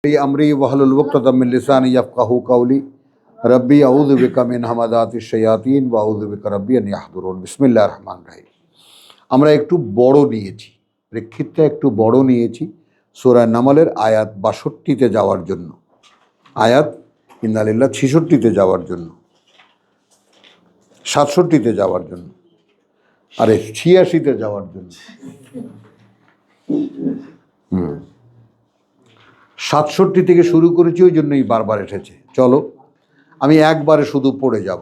अमरी वहलुल उक़्दतम मिन लिसानी यफ़क़हू क़ौली रब्बी अऊज़ु बिका मिन हमाज़ातिश शयातीन व अऊज़ु बिका रब्बी अन याहदुरून। बिस्मिल्लाहिर रहमानिर रहीम। আমরা একটু বড় নিয়েছি, প্রেক্ষিতটা একটু বড় নিয়েছি সূরা নামলের আয়াত ৬২তে যাওয়ার জন্য, আয়াত ইন্নালিল্লাহ ৬৬তে যাওয়ার জন্য, ৬৭তে যাওয়ার জন্য, আরে ৮৬তে যাওয়ার জন্য। ৬৭ থেকে শুরু করেছি, ওই জন্যই বারবার এসেছে। চলো আমি একবারে শুধু পড়ে যাব।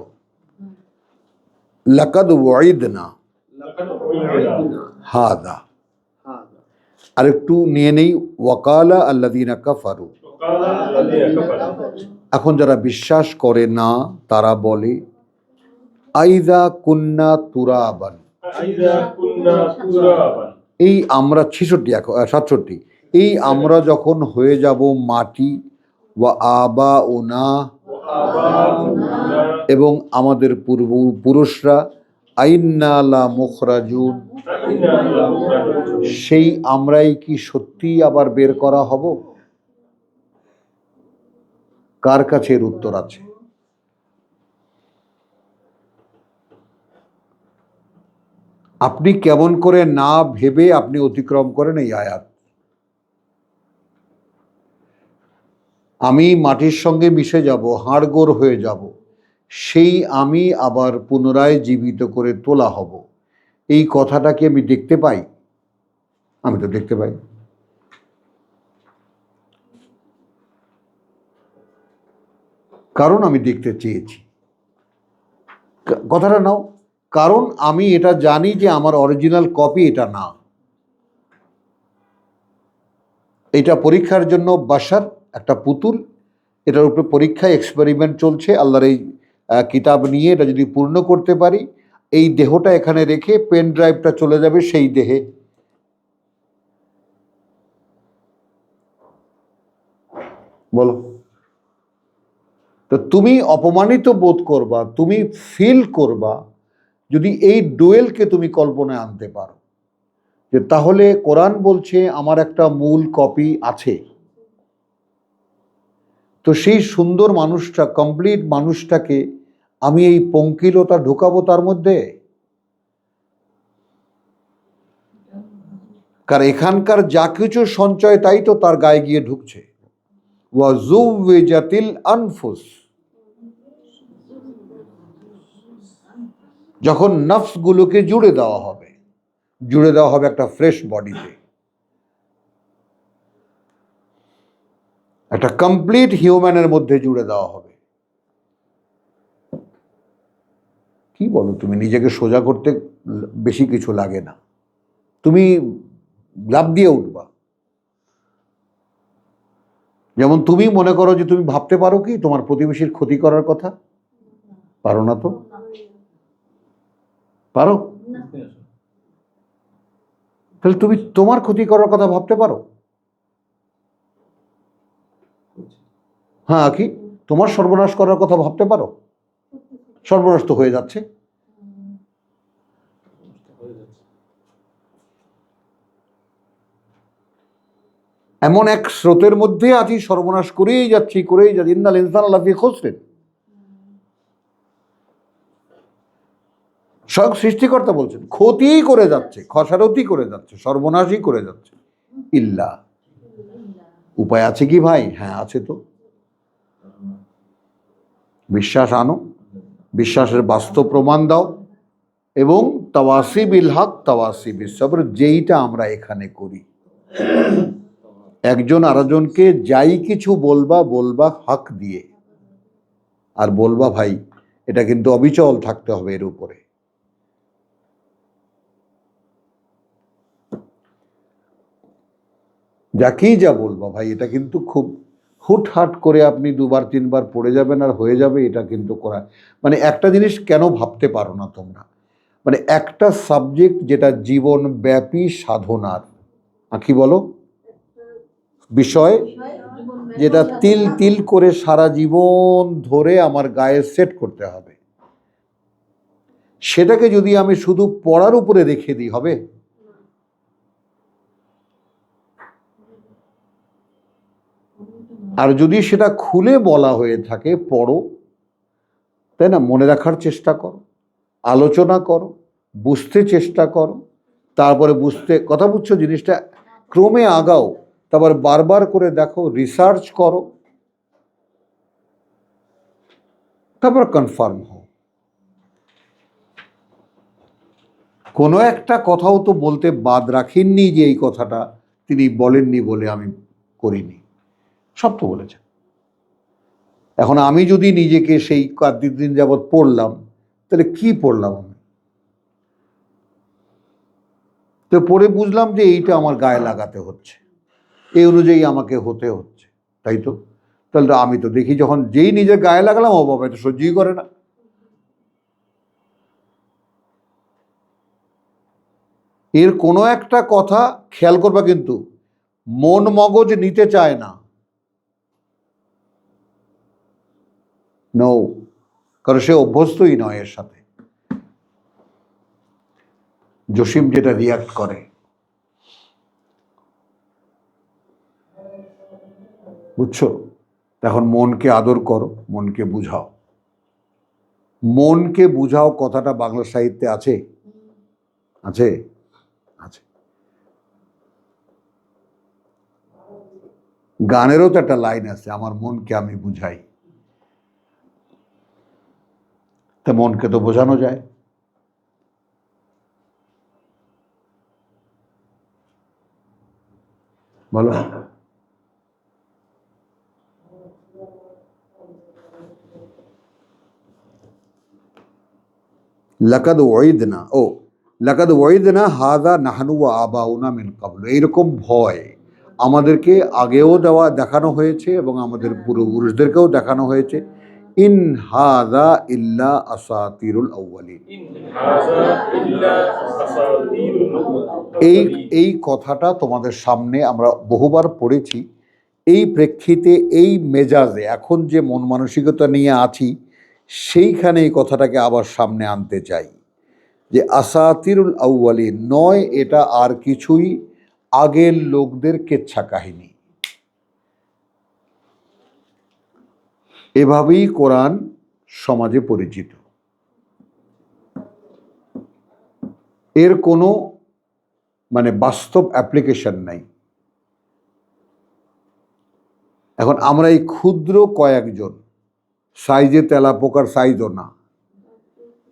লাকাদ ওয়াইদনা হাদা, আর একটু নিয়ে নেই ওয়াকালা আল্লাযীনা কাফারু। এখন যারা বিশ্বাস করে না তারা বলে আইযা কুন্না তুরাবান, এই আমরা ৬৭, এই আমরা যখন হয়ে যাব মাটি, ওয়া আবাউনা, এবং আমাদের পূর্বপুরুষরা, আইন্না লা মুখরাজুন, সেই আমরাই কি সত্যি আবার বের করা হব? কার কাছে এর উত্তর আছে? আপনি কেমন করে না ভেবে আপনি অতিক্রম করেন এই আয়াত। আমি মাটির সঙ্গে মিশে যাব, হাড়গোড় হয়ে যাব, সেই আমি আবার পুনরায় জীবিত করে তোলা হব, এই কথাটা কি আমি দেখতে পাই? আমি তো দেখতে পাই। কারণ আমি দেখতে চেয়েছি। কথাটা নাও, কারণ আমি এটা জানি যে আমার অরিজিনাল কপি এটা না। এটা পরীক্ষার জন্য বাশার, একটা পুতুল, এটার উপরে পরীক্ষায় এক্সপেরিমেন্ট চলছে। আল্লাহর এই কিতাব নিয়ে এটা যদি পূর্ণ করতে পারি, এই দেহটা এখানে রেখে পেন ড্রাইভটা চলে যাবে সেই দেহে। বলো তো, তুমি অপমানিত বোধ করবা, তুমি ফিল করবা যদি এই ডুয়েলকে তুমি কল্পনায় আনতে পারো, যে তাহলে কোরআন বলছে আমার একটা মূল কপি আছে। তো সেই সুন্দর মানুষটা, কমপ্লিট মানুষটাকে আমি এই পঙ্কিলতা ঢুকাবো তার মধ্যে? কারণ এখানকার যা কিছু সঞ্চয় তাই তো তার গায়ে গিয়ে ঢুকছে। ওয়াজুওয়াজাতিল আনফুস, যখন নফসগুলোকে জুড়ে দেওয়া হবে, জুড়ে দেওয়া হবে একটা ফ্রেশ বডিতে, একটা কমপ্লিট হিউম্যানের মধ্যে জুড়ে দেওয়া হবে। কি বলো তুমি? নিজেকে সোজা করতে বেশি কিছু লাগে না, তুমি লাফ দিয়ে উঠবা। যেমন তুমি মনে করো যে তুমি ভাবতে পারো কি তোমার প্রতিবেশীর ক্ষতি করার কথা? পারো না তো? পারো? তাহলে তুমি তোমার ক্ষতি করার কথা ভাবতে পারো? হ্যাঁ, কি তোমার সর্বনাশ করার কথা ভাবতে পারো? সর্বনাশ তো হয়ে যাচ্ছে। এমন এক স্রোতের মধ্যে আছি, সর্বনাশ করেই যাচ্ছি, ইন্নাল ইনসানা লাফি খুসরিন। স্বয়ং সৃষ্টিকর্তা বলছেন ক্ষতিই করে যাচ্ছে, খসারতি করে যাচ্ছে, সর্বনাশই করে যাচ্ছে। ইল্লা, উপায় আছে কি ভাই? হ্যাঁ আছে তো। বিশ্বাস আনো, বিশ্বাসের বাস্তব প্রমাণ দাও, এবং তাওয়াসি বিল হক তাওয়াসি বিস সবর, যেইটা আমরা এখানে করি। একজন আরেকজনকে যাই কিছু বলবা হক দিয়ে, আর বলবা ভাই এটা কিন্তু অবিচল থাকতে হবে এর উপরে। যাকেই যা বলবা ভাই, এটা কিন্তু খুব হুটহাট করে আপনি দুবার তিনবার পড়ে যাবেন আর হয়ে যাবে, এটা কিন্তু করা মানে একটা জিনিস কেন ভাবতে পারো না তোমরা, মানে একটা সাবজেক্ট যেটা জীবনব্যাপী সাধনার, কি বলো, বিষয়, যেটা তিল তিল করে সারা জীবন ধরে আমার গায়ে সেট করতে হবে, সেটাকে যদি আমি শুধু পড়ার উপরে রেখে দিই হবে? আর যদি সেটা খুলে বলা হয়ে থাকে পড়ো, তাই না, মনে রাখার চেষ্টা করো, আলোচনা করো, বুঝতে চেষ্টা করো, তারপরে কথা বুঝছো, জিনিসটা ক্রমে আগাও, তারপর বারবার করে দেখো, রিসার্চ করো, তারপর কনফার্ম হও। কোনো একটা কথাও তো বলতে বাদ রাখেননি যে এই কথাটা তিনি বলেননি বলে আমি করিনি, সব তো বলেছেন। এখন আমি যদি নিজেকে সেই দিন যাবৎ পড়লাম, তাহলে কি পড়লাম আমি? তো পড়ে বুঝলাম যে এইটা আমার গায়ে লাগাতে হচ্ছে, এই অনুযায়ী আমাকে হতে হচ্ছে, তাই তো? তাহলে আমি তো দেখি যখন যেই নিজের গায়ে লাগালাম, ও বাবা এটা সহ্যই করে না। এর কোনো একটা কথা খেয়াল করবা, কিন্তু মন মগজ নিতে চায় না, নো, কারণ সে অভ্যস্তই নয় এর সাথে। জসিম যেটা রিয়াক্ট করে, বুঝছো? এখন মনকে আদর করো, মনকে বুঝাও। মনকে বুঝাও কথাটা বাংলা সাহিত্যে আছে, আছে, আছে। গানেরও তো একটা লাইন আছে, আমার মনকে আমি বুঝাই। তা মনকে তো বোঝানো যায়। বলো। লাকাদ ওয়াইদনা, লাকাদ ওয়াইদনা হাযা নাহনু ওয়া আবাউনা মিন ক্বাবল। এইরকম ভয় আমাদেরকে আগেও দেখানো হয়েছে এবং আমাদের পূর্বপুরুষদেরকেও দেখানো হয়েছে। ইন হাযা ইল্লা আসাতিরুল আউয়ালিন। এই কথাটা তোমাদের সামনে আমরা বহুবার পড়েছি। এই প্রেক্ষিতে, এই মেজাজে এখন যে মন মানসিকতা নিয়ে আছি, সেইখানে এই কথাটাকে আবার সামনে আনতে চাই যে আসাতিরুল আউয়ালিন নয়, এটা আর কিছুই আগের লোকদের কেচ্ছা কাহিনী। এভাবেই কোরআন সমাজে পরিচিত। এর কোনো বাস্তব অ্যাপ্লিকেশন নাই। এখন আমরা এই ক্ষুদ্র কয়েকজন, সাইজে তেলাপোকার সাইজও না,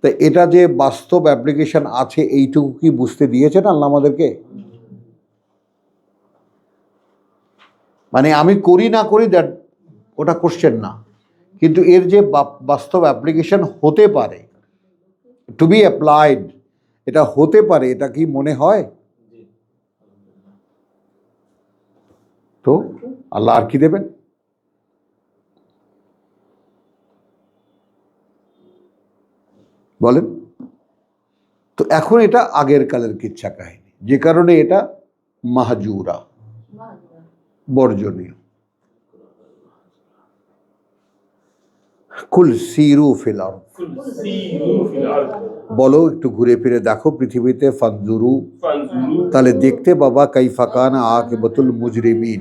তা এটা যে বাস্তব অ্যাপ্লিকেশন আছে এইটুকু কি বুঝতে দিয়েছেন আল্লাহ আমাদেরকে? আমি করি না করি দ্যাট, ওটা কোশ্চেন না, কিন্তু এর যে বাস্তব অ্যাপ্লিকেশন হতে পারে, টু বি অ্যাপ্লাইড, এটা হতে পারে, এটা কি মনে হয়? তো আল্লাহ আর কি দেবেন? বলেন তো। এখন এটা আগের কালের কিচ্ছা কাহিনী, যে কারণে এটা মাহজুরা, বর্জনীয়। কুল সিরু ফিল আরদ, বলো একটু ঘুরে ফিরে দেখো পৃথিবীতে, ফানজুরু, তাহলে দেখতে বাবা, কাইফা কানা আকিবাতুল মুজরিমিন,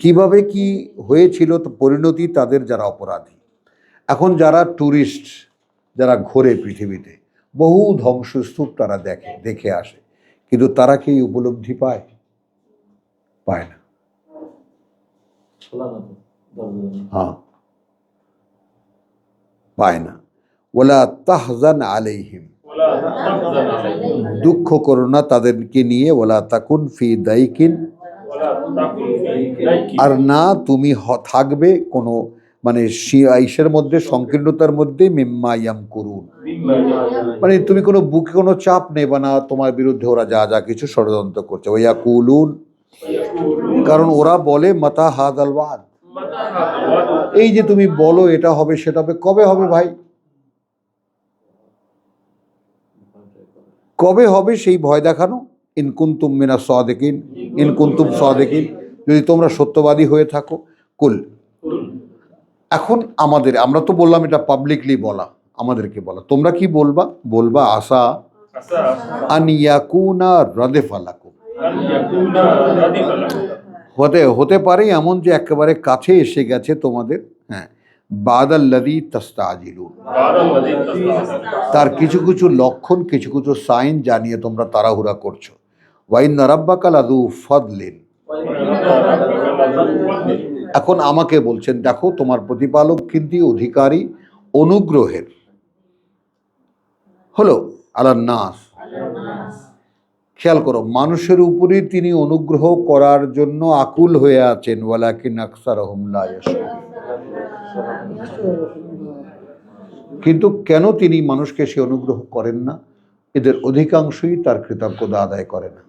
কিভাবে কি হয়েছিল পরিণতি তাদের যারা অপরাধী। এখন যারা ট্যুরিস্ট, যারা ঘোরে পৃথিবীতে, বহু ধ্বংসস্তূপ তারা দেখে আসে, কিন্তু তারা কি উপলব্ধি পায়? পায় না। হ্যাঁ, পায় না। ওয়ালা তাহজান আলাইহিম, দুঃখ করো না তাদেরকে নিয়ে। ওয়ালা তাকুন ফি দাইকিন, আর না তুমি থাকবে কোনো ইসের মধ্যে, সংকীর্ণতার মধ্যে, মিম্মা ইয়ামকুরুন, তুমি কোনো বুকে কোনো চাপ নেবা না তোমার বিরুদ্ধে ওরা যা যা কিছু ষড়যন্ত্র করছে। ওয়ায়াকুলুন, কারণ ওরা বলে মাতা হাযাল ওয়াদ, এই যে তুমি বলো এটা হবে সেটা হবে, কবে হবে ভাই? কবে হবে সেই ভয় দেখানো। ইন কুনতুম মিনাস সাদিকিন, ইন কুনতুম সাদিকিন, যদি তোমরা সত্যবাদী হয়ে থাকো। কুল, এখন আমরা তো বললাম এটা পাবলিকলি বলা, আমাদেরকে বলা, তোমরা কি বলবা? বলবা আসা আন ইয়াকুনা রাদিফা লাকুম, হতে পারে এমন যে একেবারে কাছে এসে গেছে তোমাদের, হ্যাঁ, বাদাল্লাযী তাস্তাজিলুন, তার কিছু কিছু লক্ষণ, কিছু কিছু সাইন জানিয়ে তোমরা তাড়াহুড়া করছো। ওয়া ইন্না রাব্বাকা লাযু ফাদলিন, এখন আমাকে বলছেন দেখো তোমার প্রতিপালক কিন্তু অধিকারী অনুগ্রহের, হলো আলান নাস, খেয়াল করো মানুষের উপরে তিনি অনুগ্রহ করার জন্য আকুল হয়ে আছেন, ওয়ালাকিন আকসারহুম লা ইয়াশকুরুন, কিন্তু কেন তিনি মানুষকে সে অনুগ্রহ করেন না? এদের অধিকাংশই তার কৃতজ্ঞতা আদায় করে না।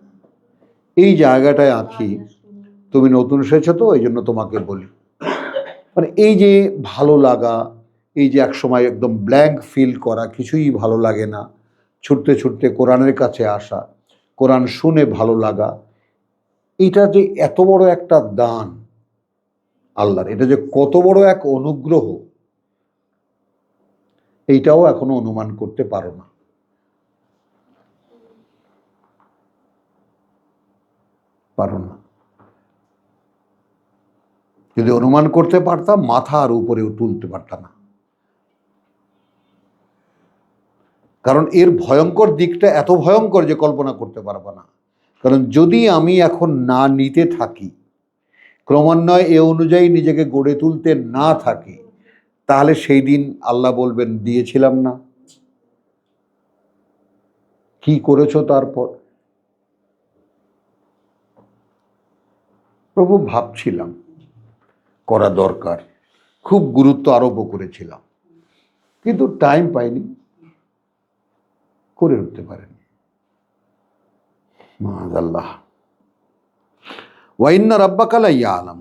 এই জায়গাটায় আঁকি, তুমি নতুন এসেছো তো এই জন্য তোমাকে বলি, মানে এই যে ভালো লাগা, এই যে একসময় একদম ব্ল্যাঙ্ক ফিল করা, কিছুই ভালো লাগে না, ছুটতে ছুটতে কোরআনের কাছে আসা, কোরআন শুনে ভালো লাগা, এটা যে এত বড় একটা দান আল্লাহর, এটা যে কত বড় এক অনুগ্রহ, এইটাও এখনো অনুমান করতে পারো না। পারো না। যদি অনুমান করতে পারতাম মাথা আর উপরেও তুলতে পারতাম না, কারণ এর ভয়ঙ্কর দিকটা এত ভয়ঙ্কর যে কল্পনা করতে পারবো না। কারণ যদি আমি এখন না নিতে থাকি, ক্রমান্বয়ে এ অনুযায়ী নিজেকে গড়ে তুলতে না থাকি, তাহলে সেই দিন আল্লাহ বলবেন দিয়েছিলাম না, কি করেছো তারপর? প্রভু ভাবছিলাম করা দরকার, খুব গুরুত্ব আরোপ করেছিলাম, কিন্তু টাইম পাইনি, করে উঠতে পারেনি। মাআযাল্লাহ। ওয়া ইন্না রাব্বাকা লা ইয়ালাম,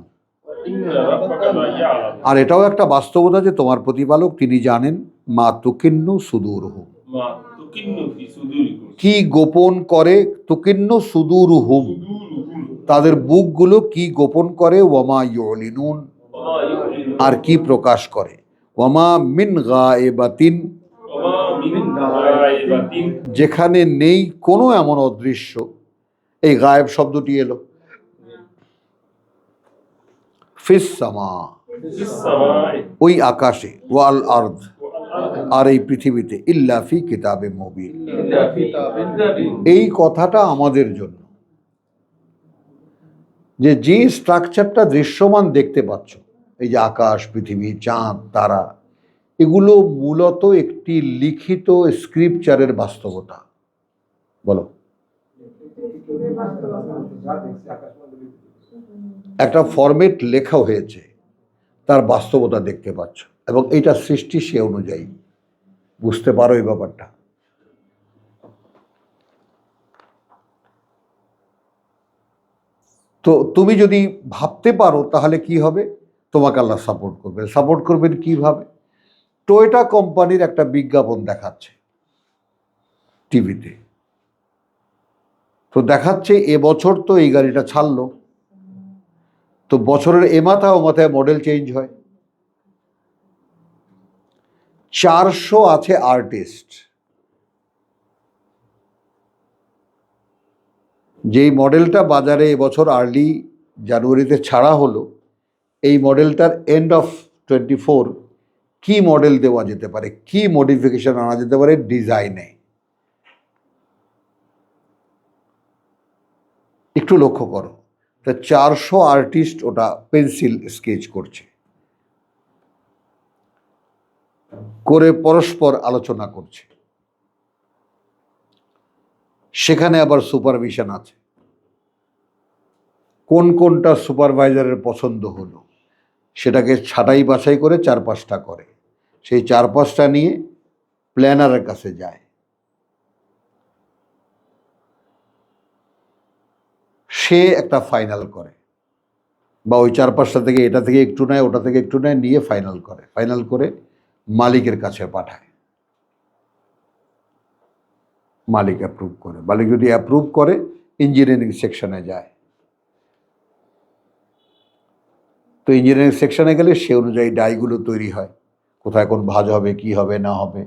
আর এটাও একটা বাস্তবতা যে তোমার প্রতিপালক তিনি জানেন মা তুকিন্নু সুদূরহুম, কি গোপন করে, তুকিন্নু সুদূরহুম, তাদের বুকগুলো কি গোপন করে, ওয়ামা ইউলিনুন, আর কি প্রকাশ করে, ওয়ামা মিন গায়েবাতিন, যেখানে নেই কোনো এমন অদৃশ্য, এই গায়েব শব্দটি এলো, ফিস সামা, ওই আকাশে, ওয়াল আরদ, আর এই পৃথিবীতে, ইল্লা ফি কিতাবে মুবিন, এই কথাটা আমাদের জন্য যে যে স্ট্রাকচারটা দৃশ্যমান দেখতে পাচ্ছ, এই যে আকাশ, পৃথিবী, চাঁদ, তারা, এগুলো মূলত একটি লিখিত স্ক্রিপচারের বাস্তবতা। বলো, একটা ফরম্যাট লেখা হয়েছে, তার বাস্তবতা দেখতে পাচ্ছ, এবং এইটা সৃষ্টি সে অনুযায়ী, বুঝতে পারো এই ব্যাপারটা। তো তুমি যদি ভাবতে পারো তাহলে কি হবে, তোমাকে আল্লাহ সাপোর্ট করবে। সাপোর্ট করবেন কিভাবে? টয়োটা কোম্পানির একটা বিজ্ঞাপন দেখাচ্ছে টিভিতে, তো দেখাচ্ছে এবছর তো এই গাড়িটা ছাড়লো, তো বছরের এ মাথায় ও মাথায় মডেল চেঞ্জ হয়। 400 আছে আর্টিস্ট, যেই মডেলটা বাজারে এবছর আর্লি জানুয়ারিতে ছাড়া হলো, এই মডেলটার এন্ড অফ 24 কি মডেল দেওয়া যেতে পারে, কি মডিফিকেশন আনা যেতে পারে ডিজাইনে, একটু লক্ষ্য করো। তা 400 আর্টিস্ট ওটা পেন্সিল স্কেচ করছে, করে পরস্পর আলোচনা করছে, সেখানে আবার সুপারভিশন আছে, কোন কোনটা সুপারভাইজারের পছন্দ হলো সেটাকে ছাঁটাই বাছাই করে 4-5টা করে, সেই 4-5টা নিয়ে প্ল্যানারের কাছে যায়, সে একটা ফাইনাল করে, বা ওই 4-5টা থেকে এটা থেকে একটু নেয়, ওটা থেকে একটু নেয়, নিয়ে ফাইনাল করে, ফাইনাল করে মালিকের কাছে পাঠায়, মালিক অ্যাপ্রুভ করে, মালিক যদি অ্যাপ্রুভ করে ইঞ্জিনিয়ারিং সেকশনে যায়, তো ইঞ্জিনিয়ারিং সেকশনে গেলে সে অনুযায়ী ডাইগুলো তৈরি হয়, কোথায় কোন ভাঁজ হবে, কি হবে না হবে,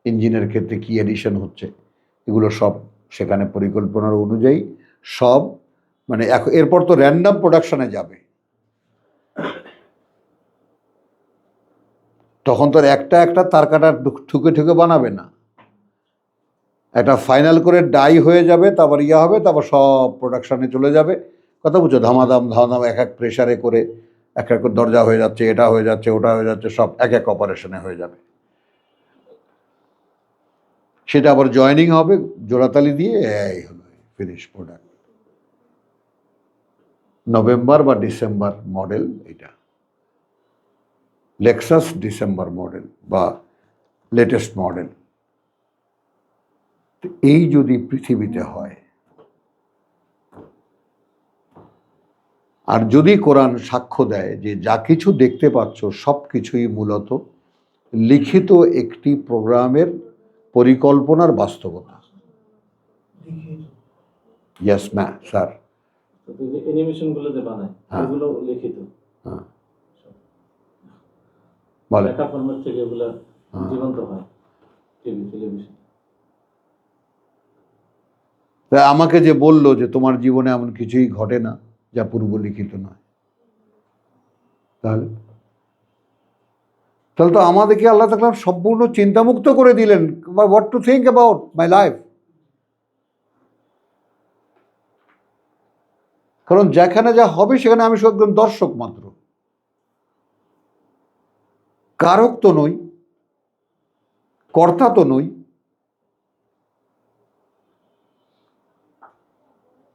ইঞ্জিনের ক্ষেত্রে কি এডিশন হচ্ছে, এগুলো সব সেখানে পরিকল্পনার অনুযায়ী সব মানে এরপর তো র্যান্ডাম প্রোডাকশনে যাবে, তখন তো একটা একটা তার কাটা ঠুকে ঠুকে বানাবে না, একটা ফাইনাল করে ডাই হয়ে যাবে, তারপর হবে, তারপর সব প্রোডাকশনে চলে যাবে। কথা বুঝছো? ধামাধাম ধামাধাম এক এক প্রেশারে করে এক এক দরজা হয়ে যাচ্ছে, এটা হয়ে যাচ্ছে, ওটা হয়ে যাচ্ছে, সব এক এক অপারেশনে হয়ে যাবে। সেটা আবার জয়েনিং হবে, জোড়াতালি দিয়ে এই হলো ফিনিশ প্রোডাক্ট। নভেম্বর বা ডিসেম্বর মডেল, এটা লেক্সাস ডিসেম্বর মডেল বা লেটেস্ট মডেল। এই যদি পৃথিবীতে হয়, আর যদি কোরআন সাক্ষ্য দেয় যে যা কিছু দেখতে পাচ্ছ সব কিছুই মূলত লিখিত একটি প্রোগ্রামের পরিকল্পনার বাস্তবতা। Yes ma'am, sir. অ্যানিমেশনগুলো যে বানায় এগুলো লিখিত, বলে লেখা ফরম্যাট থেকে এগুলো জীবন্ত হয় টিভি টেলিভিশন। আমাকে যে বললো যে তোমার জীবনে এমন কিছুই ঘটে না যা পূর্ব লিখিত নয়, তাহলে তো আমাদেরকে আল্লাহ তাআলা সম্পূর্ণ চিন্তামুক্ত করে দিলেন what to think about my life. কারণ যেখানে যা হবে সেখানে আমি শুধু একজন দর্শক মাত্র, কারক তো নই, কর্তা তো নই,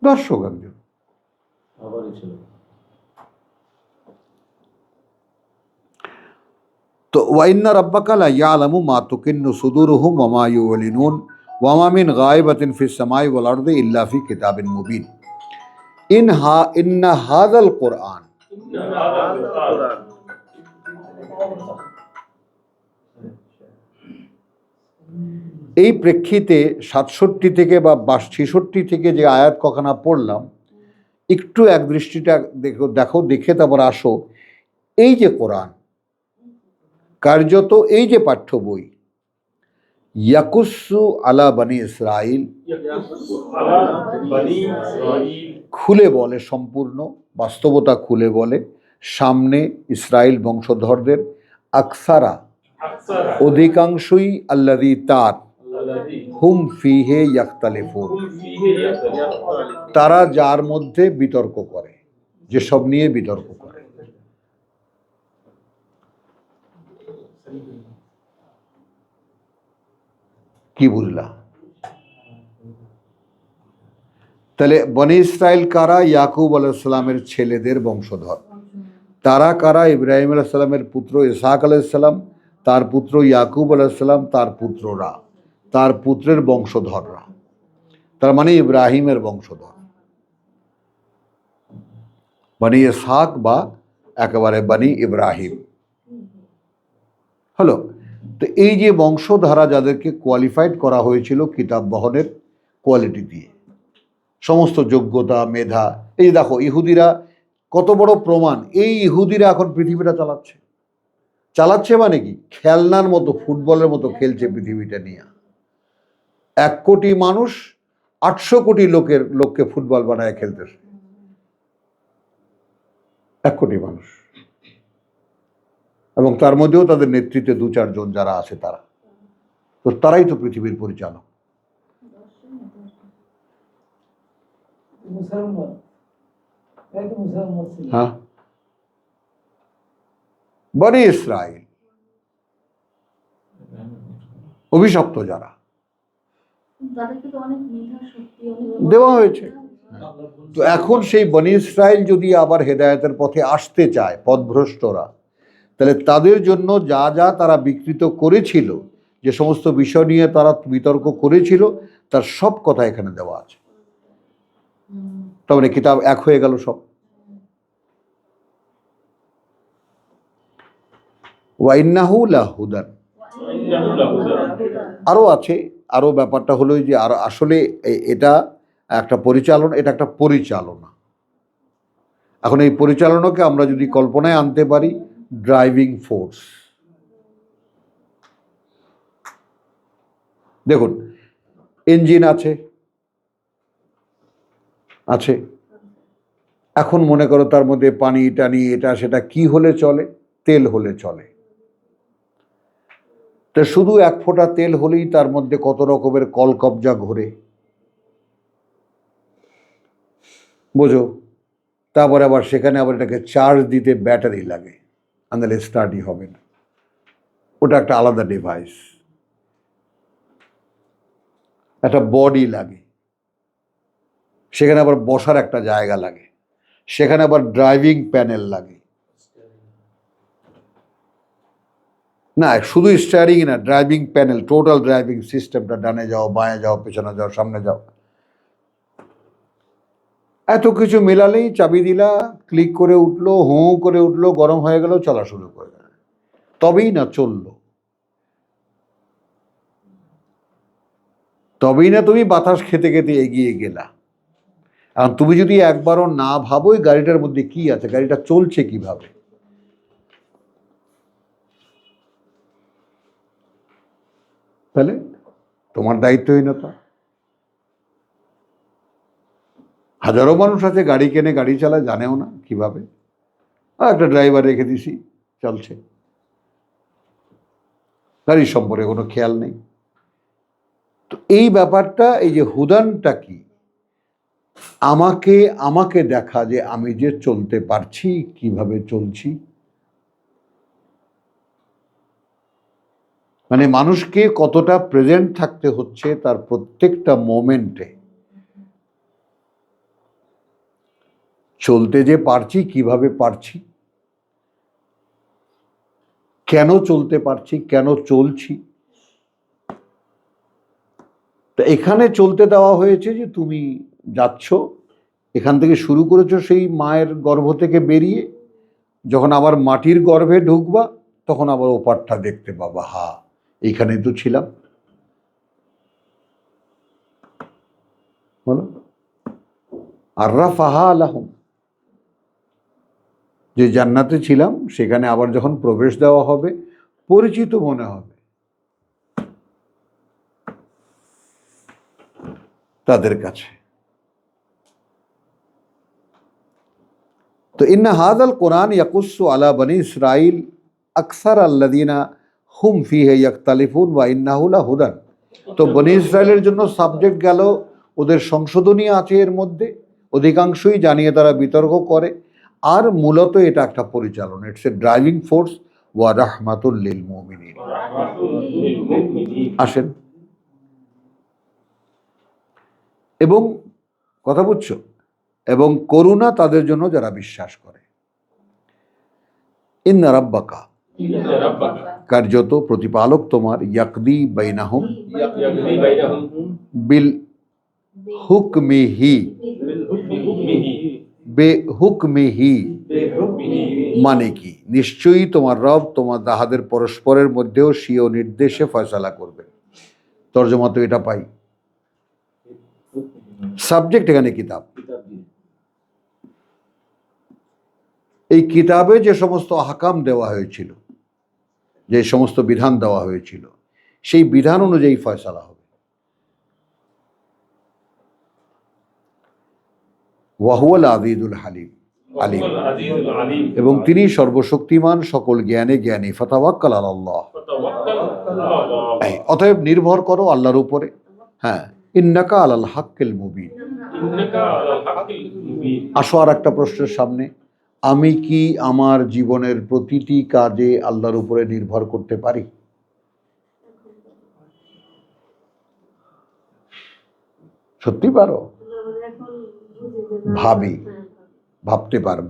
দর্শক একজন। তো ওয়াইন্না রাব্বাকা লা ইয়ালামু মা তুকিন্নু সুদুরুহুম ওয়া মা ইউলিনুন ওয়া মা মিন গায়বাতিন ফিস সামাই ওয়াল আরদি ইল্লা ফি কিতাবিন মুবিন। ইন্না হাযাল কুরআন, এই প্রেক্ষিতে 67 থেকে বা 66 থেকে যে আয়াত কখনা পড়লাম, একটু এক দৃষ্টিটা দেখো, দেখে তারপর আসো। এই যে কোরআন, কার্যত এই যে পাঠ্য বই, ইয়াকুসু আলা বানি ইসরাইল, খুলে বলে, সম্পূর্ণ বাস্তবতা খুলে বলে সামনে ইসরাইল বংশধরদের, আকসারা অধিকাংশই, আল্লাযী তার, হুম ফিহে ইয়াখতালিফুন, তারা যার মধ্যে বিতর্ক করে, যেসব নিয়ে বিতর্ক করে। কি বুঝলা? তাহলে বনি ইসরাইল কারা? ইয়াকুব আলাইহিস সালামের ছেলেদের বংশধর। তারা কারা? ইব্রাহিম আলাইহিস সালামের পুত্র ইসহাক আলাইহিস সালাম, তার পুত্র ইয়াকুব আলাইহিস সালাম, তার পুত্ররা, তার পুত্রের বংশধররা, তার মানে ইব্রাহিমের বংশধর, বনি ইসহাক বা একেবারে বনি ইব্রাহিম হলো। তো এই যে বংশধারা যাদেরকে কোয়ালিফাইড করা হয়েছিল কিতাব বহনের কোয়ালিটি দিয়ে, সমস্ত যোগ্যতা, মেধা, এই যে দেখো ইহুদিরা কত বড় প্রমাণ, এই ইহুদিরা এখন পৃথিবীটা চালাচ্ছে মানে কি, খেলনার মতো, ফুটবলের মতো খেলছে পৃথিবীটা নিয়ে। 1 কোটি মানুষ 800 কোটি লোককে ফুটবল বানায় খেলতেছে। 1 কোটি মানুষ, এবং তার মধ্যেও তাদের নেতৃত্বে 2-4 জন যারা আছে তারা, তো তারাই তো পৃথিবীর পরিচালক। হ্যাঁ, বনি ইসরাইল অভিশপ্ত যারা, দেওয়া হয়েছে। তো এখন সেই বনি ইসরাইল যদি আবার হেদায়েতের পথে আসতে চায়, পথভ্রষ্টরা, তাহলে তাদের জন্য যা যা তারা বিকৃত করেছিল, যে সমস্ত বিষয় নিয়ে তারা বিতর্ক করেছিল, তার সব কথা এখানে দেওয়া আছে। তার মানে কিতাব এক হয়ে গেল সব। ওয়া ইন্নাহু লাহুদান, আরও আছে। আরও ব্যাপারটা হলো যে আর আসলে এটা একটা পরিচালনা। এখন এই পরিচালনাকে আমরা যদি কল্পনায় আনতে পারি, ড্রাইভিং ফোর্স। দেখুন, ইঞ্জিন আছে, এখন মনে করো তার মধ্যে পানি টানি এটা সেটা কি হলে চলে? তেল হলে চলে। তো শুধু এক ফোঁটা তেল হলেই তার মধ্যে কত রকমের কলকবজা ঘোরে, বোঝো। তারপরে আবার সেখানে আবার এটাকে চার্জ দিতে ব্যাটারি লাগে, আনলে স্টার্টই হবে না। ওটা একটা আলাদা ডিভাইস। একটা বডি লাগে, সেখানে আবার বসার একটা জায়গা লাগে, সেখানে আবার ড্রাইভিং প্যানেল লাগে। না, শুধু স্টিয়ারিং না, ড্রাইভিং প্যানেল, টোটাল ড্রাইভিং সিস্টেমটা, ডানে যাও, বাঁয়ে যাও, পেছনে যাও, সামনে যাও, এত কিছু মেলালেই চাবি দিলা, ক্লিক করে উঠলো, হোঁ করে উঠলো, গরম হয়ে গেল, চলা শুরু করে গেল, তবেই না চললো। তবেই না তুমি বাতাস খেতে খেতে এগিয়ে গেলা। আর তুমি যদি একবারও না ভাবো এই গাড়িটার মধ্যে কি আছে, গাড়িটা চলছে কিভাবে, তাহলে তোমার দায়িত্বহীনতা। হাজারো মানুষ আছে গাড়ি কেনে, গাড়ি চালায়, জানেও না কিভাবে, একটা ড্রাইভার রেখে দিছি, চলছে, গাড়ির সম্পর্কে কোনো খেয়াল নেই। তো এই ব্যাপারটা, এই যে হুদানটা কি, আমাকে আমাকে দেখা যে আমি যে চলতে পারছি, কিভাবে চলছি। মানে মানুষকে কতটা প্রেজেন্ট থাকতে হচ্ছে তার প্রত্যেকটা মোমেন্টে। চলতে যে পারছি, কিভাবে পারছি, কেন চলতে পারছি, কেন চলছি। তা এখানে চলতে দেওয়া হয়েছে যে তুমি যাচ্ছ, এখান থেকে শুরু করেছো সেই মায়ের গর্ভ থেকে বেরিয়ে, যখন আবার মাটির গর্ভে ঢুকবা তখন আবার ওপারটা দেখতে পাবা, হা এইখানেই তো ছিলাম। বলো, আর রাফাহা আলাহুম, যে জান্নাতে ছিলাম সেখানে আবার যখন প্রবেশ দেওয়া হবে পরিচিত মনে হবে তাদের কাছে। তো ইন্না হাযাল কুরআন ইয়াকুসসু আলা বনি ইসরাঈল আকসার আল্লাযীনা হুম ফীহি ইয়াখতালিফুন ওয়া ইন্নাহু লাহুদান। তো বনি ইসরায়েলের জন্য সাবজেক্ট গেল, ওদের সংশোধনী আছে এর মধ্যে, অধিকাংশই জানিয়ে তারা বিতর্ক করে। আর মূলত এটা একটা পরিচালনা, ইটস এ ড্রাইভিং ফোর্স। ওয়া রাহমাতুল লিল মুমিনিন। আসেন, এবং কথা বুঝছো, এবং করুণা তাদের জন্য যারা বিশ্বাস করে। ইন্না রাব্বাকা, কার্যত প্রতিপালক তোমার, ইয়াকদি বাইনাহুম বিল হুকমিহি, বেহুকমিহি মানে কি, নিশ্চয়ই তোমার রব তোমার তাহাদের পরস্পরের মধ্যেও স্বীয় নির্দেশে ফয়সালা করবে। তর্জমা তো এটা পাই, সাবজেক্ট এখানে কিতাব। এই কিতাবে যে সমস্ত আহকাম দেওয়া হয়েছিল, যে সমস্ত বিধান দেওয়া হয়েছিল, সেই বিধান অনুযায়ী ফয়সালা হবে। ওয়াহুয়াল আজিজুল হালিম, আলিম, এবং তিনি সর্বশক্তিমান, সকল জ্ঞানে জ্ঞানী। ফাতাওয়াক্কাল আলাল্লাহ, অতএব নির্ভর করো আল্লাহর উপরে। হ্যাঁ, ইন্নাকা আলাল হাক্কিল মুবিন। আসো আর একটা প্রশ্নের সামনে, আমি কি আমার জীবনের প্রতিটি কাজে আল্লাহর উপরে নির্ভর করতে পারি? সত্যি পারো? ভাবি, ভাবতে পারো,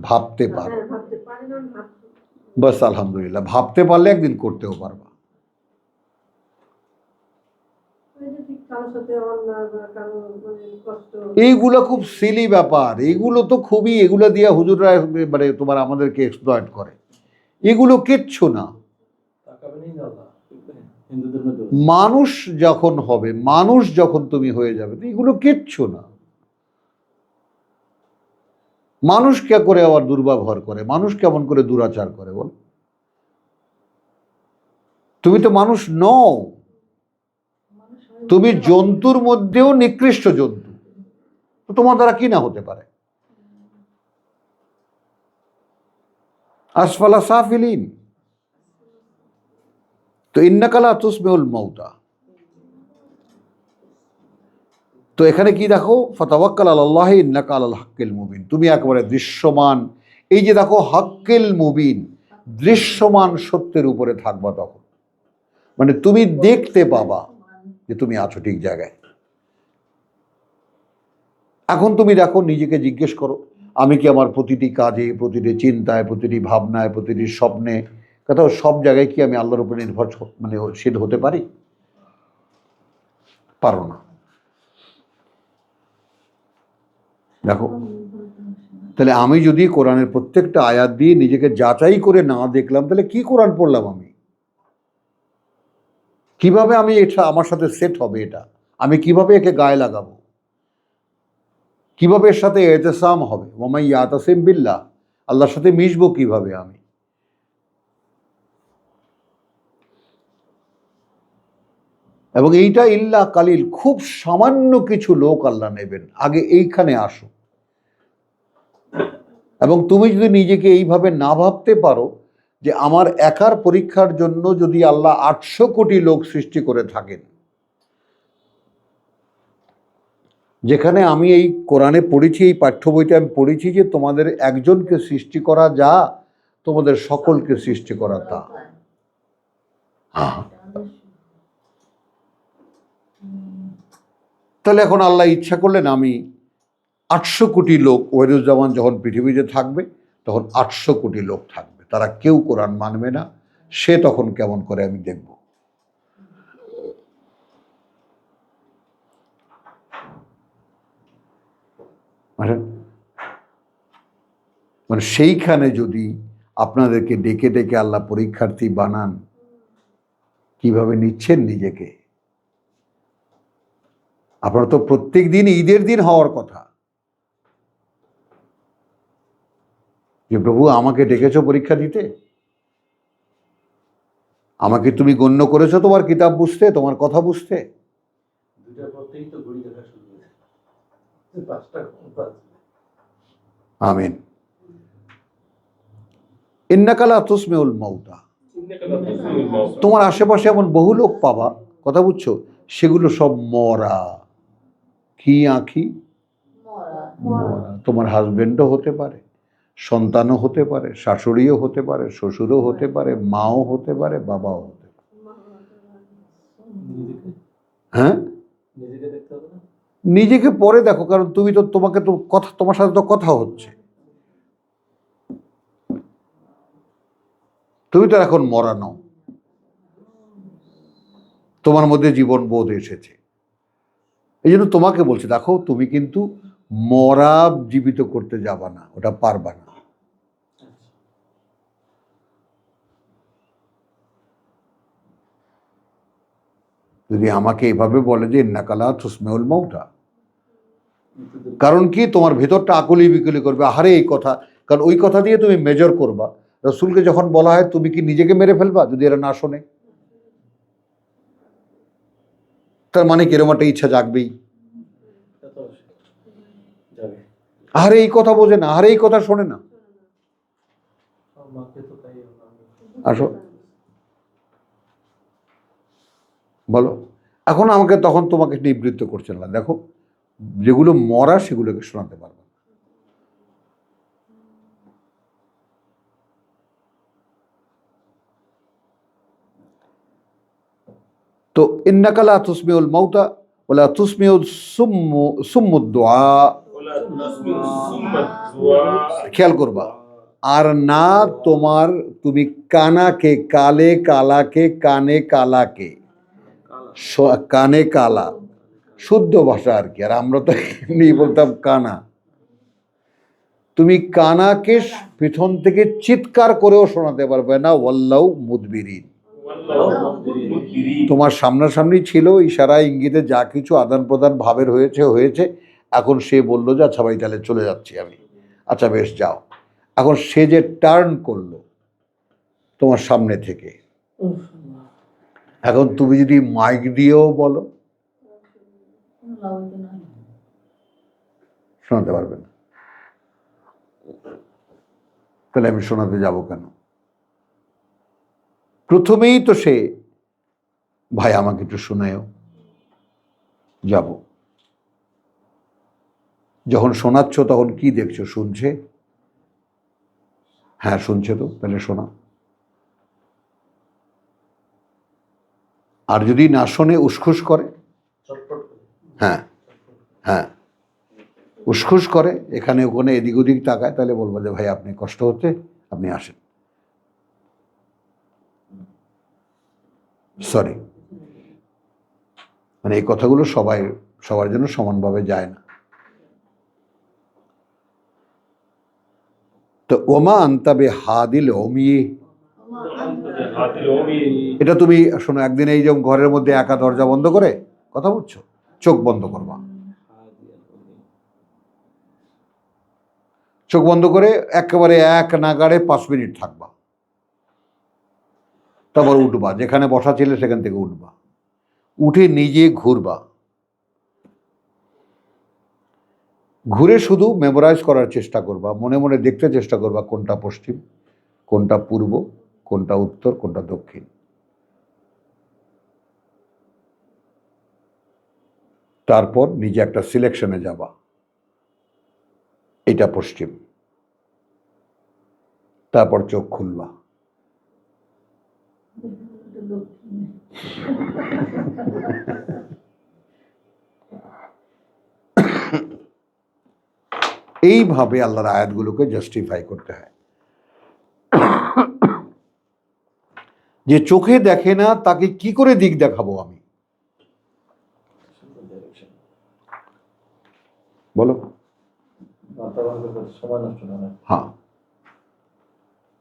বাস আলহামদুলিল্লাহ। ভাবতে পারলে একদিন করতেও পারবা। এইগুলো খুব সিলি ব্যাপার, এইগুলো তো খুবই, এগুলো দিয়ে হুজুররা মানে তোমার আমাদেরকে এক্সপ্লয়েট করে। এগুলো কিচ্ছু না। মানুষ যখন হবে, মানুষ যখন তুমি হয়ে যাবে, এগুলো কিচ্ছু না। মানুষ কে করে আবার দুর্ব্যবহার করে, মানুষ কেমন করে দুরাচার করে বল? তুমি তো মানুষ নও, তুমি জন্তুর মধ্যেও নিকৃষ্ট জন্তু। তো তোমার দ্বারা কি না হতে পারে? আসফালা সাফিলিন। তো ইন্নাকা লা তুসমিউল মাউতা। তো এখানে কি দেখো, ফাতাওয়াক্কাল আলাল্লাহি ইন্নাকা আলাল হাক্কিল মুবিন, তুমি একেবারে দৃশ্যমান, এই যে দেখো হাক্কিল মুবিন, দৃশ্যমান সত্যের উপরে থাকবা তখন, মানে তুমি দেখতে পাবা যে তুমি আছো ঠিক জায়গায়। এখন তুমি দেখো, নিজেকে জিজ্ঞেস করো, আমি কি আমার প্রতিটি কাজে, প্রতিটি চিন্তায়, প্রতিটি ভাবনায়, প্রতিটি স্বপ্নে, কোথাও সব জায়গায় কি আমি আল্লাহর উপরে নির্ভরশীল হতে পারি? পারো না। দেখো, তাহলে আমি যদি কোরআনের প্রত্যেকটা আয়াত দিয়ে নিজেকে যাচাই করে না দেখলাম, তাহলে কি কোরআন পড়লাম আমি? কিভাবে আমি এটা আমার সাথে সেট হবে? এটা আমি কিভাবে একে গায়ে লাগাবো? কিভাবে এর সাথে এতেসাম হবে? ওয়ামাই ইয়াতাসিম বিল্লাহ, আল্লাহর সাথে মিশবো কিভাবে আমি? এবং এইটা ইল্লা কালিল, খুব সামান্য কিছু লোক আল্লাহ নেবেন। আগে এইখানে আসো। এবং তুমি যদি নিজেকে এইভাবে না ভাবতে পারো যে আমার একার পরীক্ষার জন্য যদি আল্লাহ 800 কোটি লোক সৃষ্টি করে থাকেন, যেখানে আমি এই কোরআনে পড়েছি, এই পাঠ্য বইতে আমি পড়েছি যে তোমাদের একজনকে সৃষ্টি করা যা, তোমাদের সকলকে সৃষ্টি করা তা। তাহলে এখন আল্লাহ ইচ্ছা করলেন আমি 800 কোটি লোক, ওয়াহিদুজ্জামান যখন পৃথিবীতে থাকবে তখন 800 কোটি লোক থাকবে, তারা কেউ কোরআন মানবে না, সে তখন কেমন করে আমি দেখব। মানে সেইখানে যদি আপনাদেরকে ডেকে ডেকে আল্লাহ পরীক্ষার্থী বানান, কিভাবে নিচ্ছেন নিজেকে? আপনারা তো প্রত্যেক দিন ঈদের দিন হওয়ার কথা যে প্রভু আমাকে ডেকেছো পরীক্ষা দিতে, আমাকে তুমি গণ্য করেছো তোমার কিতাব বুঝতে, তোমার কথা বুঝতে। আমিন। ইন্নাকা লা তুসমিউল মাউতা, তোমার আশেপাশে এমন বহু লোক পাবা, কথা বুঝছো, সেগুলো সব মরা। কি আঁখি? মরা। তোমার হাজবেন্ডও হতে পারে, সন্তানও হতে পারে, শাশুড়িও হতে পারে, শ্বশুরও হতে পারে, মাও হতে পারে, বাবাও হতে পারে। হ্যাঁ, নিজেকে পরে দেখো, কারণ তুমি তো, তোমাকে তো কথা, তোমার সাথে তো কথা হচ্ছে, তুমি তো এখন মরা নও, তোমার মধ্যে জীবন বোধ এসেছে। এই জন্য তোমাকে বলছি, দেখো তুমি কিন্তু মরা জীবিত করতে যাবা না, ওটা পারবা না। যদি আমাকে এভাবে বলে যে ইন্নাকা লা তুসমিউল মাউতা, কারণ কি তোমার ভেতরটা আকুলি বিকুলি করবে, আহারে এই কথা, কারণ ওই কথা দিয়ে তুমি মেজর করবা। রসুলকে যখন বলা হয় তুমি কি নিজেকে মেরে ফেলবা যদি এরা না শোনে, তার মানে কি এরকম একটা ইচ্ছা জাগবেই, আরে এই কথা বোঝে না, আরে এই কথা শোনে না। আসো বলো, এখন আমাকে তখন তোমাকে নিবৃত্ত করছে না, দেখো যেগুলো মরা সেগুলোকে শোনাতে পারবো। তো ইন্নাকা লা তুসমিউল মাউতা ওয়ালা তুসমিউল সুম্মুদ দুআ, খেয়াল করবা, আর না তোমার তুমি কানাকে, কালে কালাকে, কানে কালাকে, কানে কালা শুদ্ধ ভাষা আর কি, আর আমরা তো এমনি বলতাম কানা। তুমি কানাকে পিছন থেকে চিৎকার করেও শোনাতে পারবে না, ওয়াল্লাউ মুদবিরিন, তোমার সামনাসামনি ছিল, ইশারা ইঙ্গিতে যা কিছু আদান প্রদান ভাবের হয়েছে হয়েছে। এখন সে বললো যে আচ্ছা ভাই তাহলে চলে যাচ্ছি আমি, আচ্ছা বেশ যাও। এখন সে যে টার্ন করলো তোমার সামনে থেকে, এখন তুমি যদি মাইক দিয়েও বলো শোনাতে পারবে না। তাহলে আমি শোনাতে যাব কেন? প্রথমেই তো সে, ভাই আমাকে একটু শোনায়ও, যাব। যখন শোনাচ্ছ তখন কি দেখছো? শুনছে? হ্যাঁ শুনছে, তো তাহলে শোনা। আর যদি না শোনে, উসখুস করে, চটপট করে। হ্যাঁ হ্যাঁ, উসখুস করে, এখানে ওখানে এদিক ওদিক তাকায়, তাহলে বলবো যে ভাই আপনি কষ্ট হচ্ছে, আপনি আসেন, সরি। মানে এই কথাগুলো সবার জন্য সমানভাবে যায় না। তো ওমা আন্তাবে হাদিল অমিয়ে, এটা তুমি শোনো, একদিন এই যে ঘরের মধ্যে একা দরজা বন্ধ করে কথা বলছো, চোখ বন্ধ করবা, চোখ বন্ধ করে একেবারে এক নাগাড়ে 5 মিনিট থাকবা, তারপর উঠবা, যেখানে বসা ছিলে সেখান থেকে উঠবা, উঠে নিজে ঘুরবা, ঘুরে শুধু মেমোরাইজ করার চেষ্টা করবা, মনে মনে দেখতে চেষ্টা করবা কোনটা পশ্চিম, কোনটা পূর্ব, কোনটা উত্তর, কোনটা দক্ষিণ। তারপর নিজে একটা সিলেকশনে যাবা, এটা পশ্চিম, তারপর চোখ খুলবা। এইভাবে আল্লাহর আয়াতগুলোকে জাস্টিফাই করতে হয়। যে চোখে দেখে না তাকে কি করে দিক দেখাবো আমি? বলো। সময় নষ্ট না হয়। হ্যাঁ,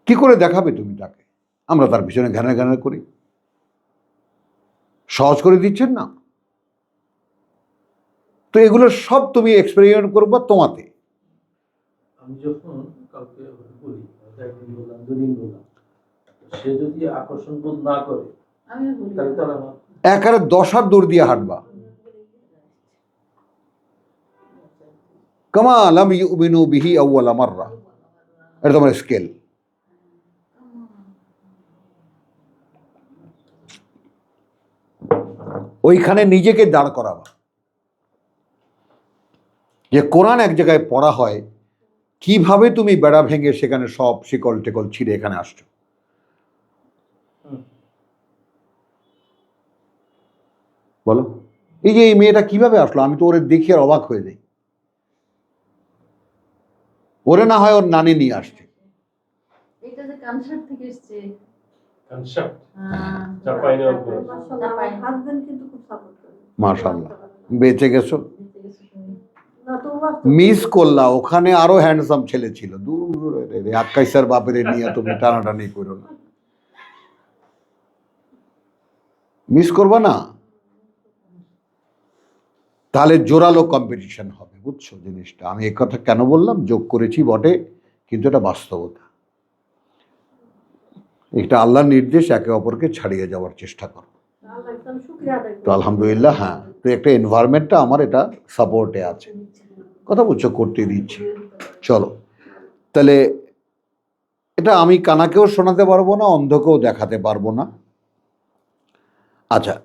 কি করে দেখাবে তুমি তাকে? আমরা তার পিছনে ঘ্যানে ঘ্যানে করি। সহজ করে দিচ্ছেন না? তো এগুলো সব তুমি এক্সপেরিমেন্ট করবা তোমাতে। আমি যখন কাউকে বলি, একদিন বললাম, দুদিন বললাম, সে যদি আকর্ষণ বোধ না করে, তাহলে তার আমার একারে 10 হাত দৌড় দিয়ে হাঁটবা। কামা লাম ইউমিনু বিহি আউয়ালা মাররা, এটা তোমার স্কেল। ওইখানে নিজেকে দাঁড় করাবা যে কোরআন এক জায়গায় পড়া হয়, কিভাবে তুমি বেড়া ভেঙে সেখানে সব শিকল টেকল ছিঁড়ে এখানে আসছো। বলো, এই যে এই মেয়েটা কিভাবে আসলো? আমি তো ওরে দেখি আর অবাক হয়ে যাই। ওরে না হয় ওর নানি নিয়ে আসছে। এটা যে কনসার্ট থেকে এসেছে। কনসেপ্ট হাজবেন্ড কিন্তু খুব সাপোর্ট করে। মাশাআল্লাহ, বেঁচে গেছো, না তো ও মিস করলা। ওখানে আরো হ্যান্ডসাম ছেলে ছিল। দূর আক্কাইসার বাপের নিয়ে তুমি টানাটানি করো না, মিস করবা না। তাহলে জোরালো কম্পিটিশন হবে, বুঝছো জিনিসটা? আমি এই কথা কেন বললাম, যোগ করেছি বটে, কিন্তু এটা বাস্তবতা। এটা আল্লাহর নির্দেশ, একে অপরকে ছাড়িয়ে যাওয়ার চেষ্টা করো। আল্লাহ একদম শুকরিয়া আদায় তো আলহামদুলিল্লাহ, হ্যাঁ, তো একটা এনভায়রনমেন্টটা আমার এটা সাপোর্টে আছে, কথা বলছো, করতে দিচ্ছি। চলো, তাহলে এটা আমি কানাকেও শোনাতে পারবো না, অন্ধকেও দেখাতে পারবো না। আচ্ছা,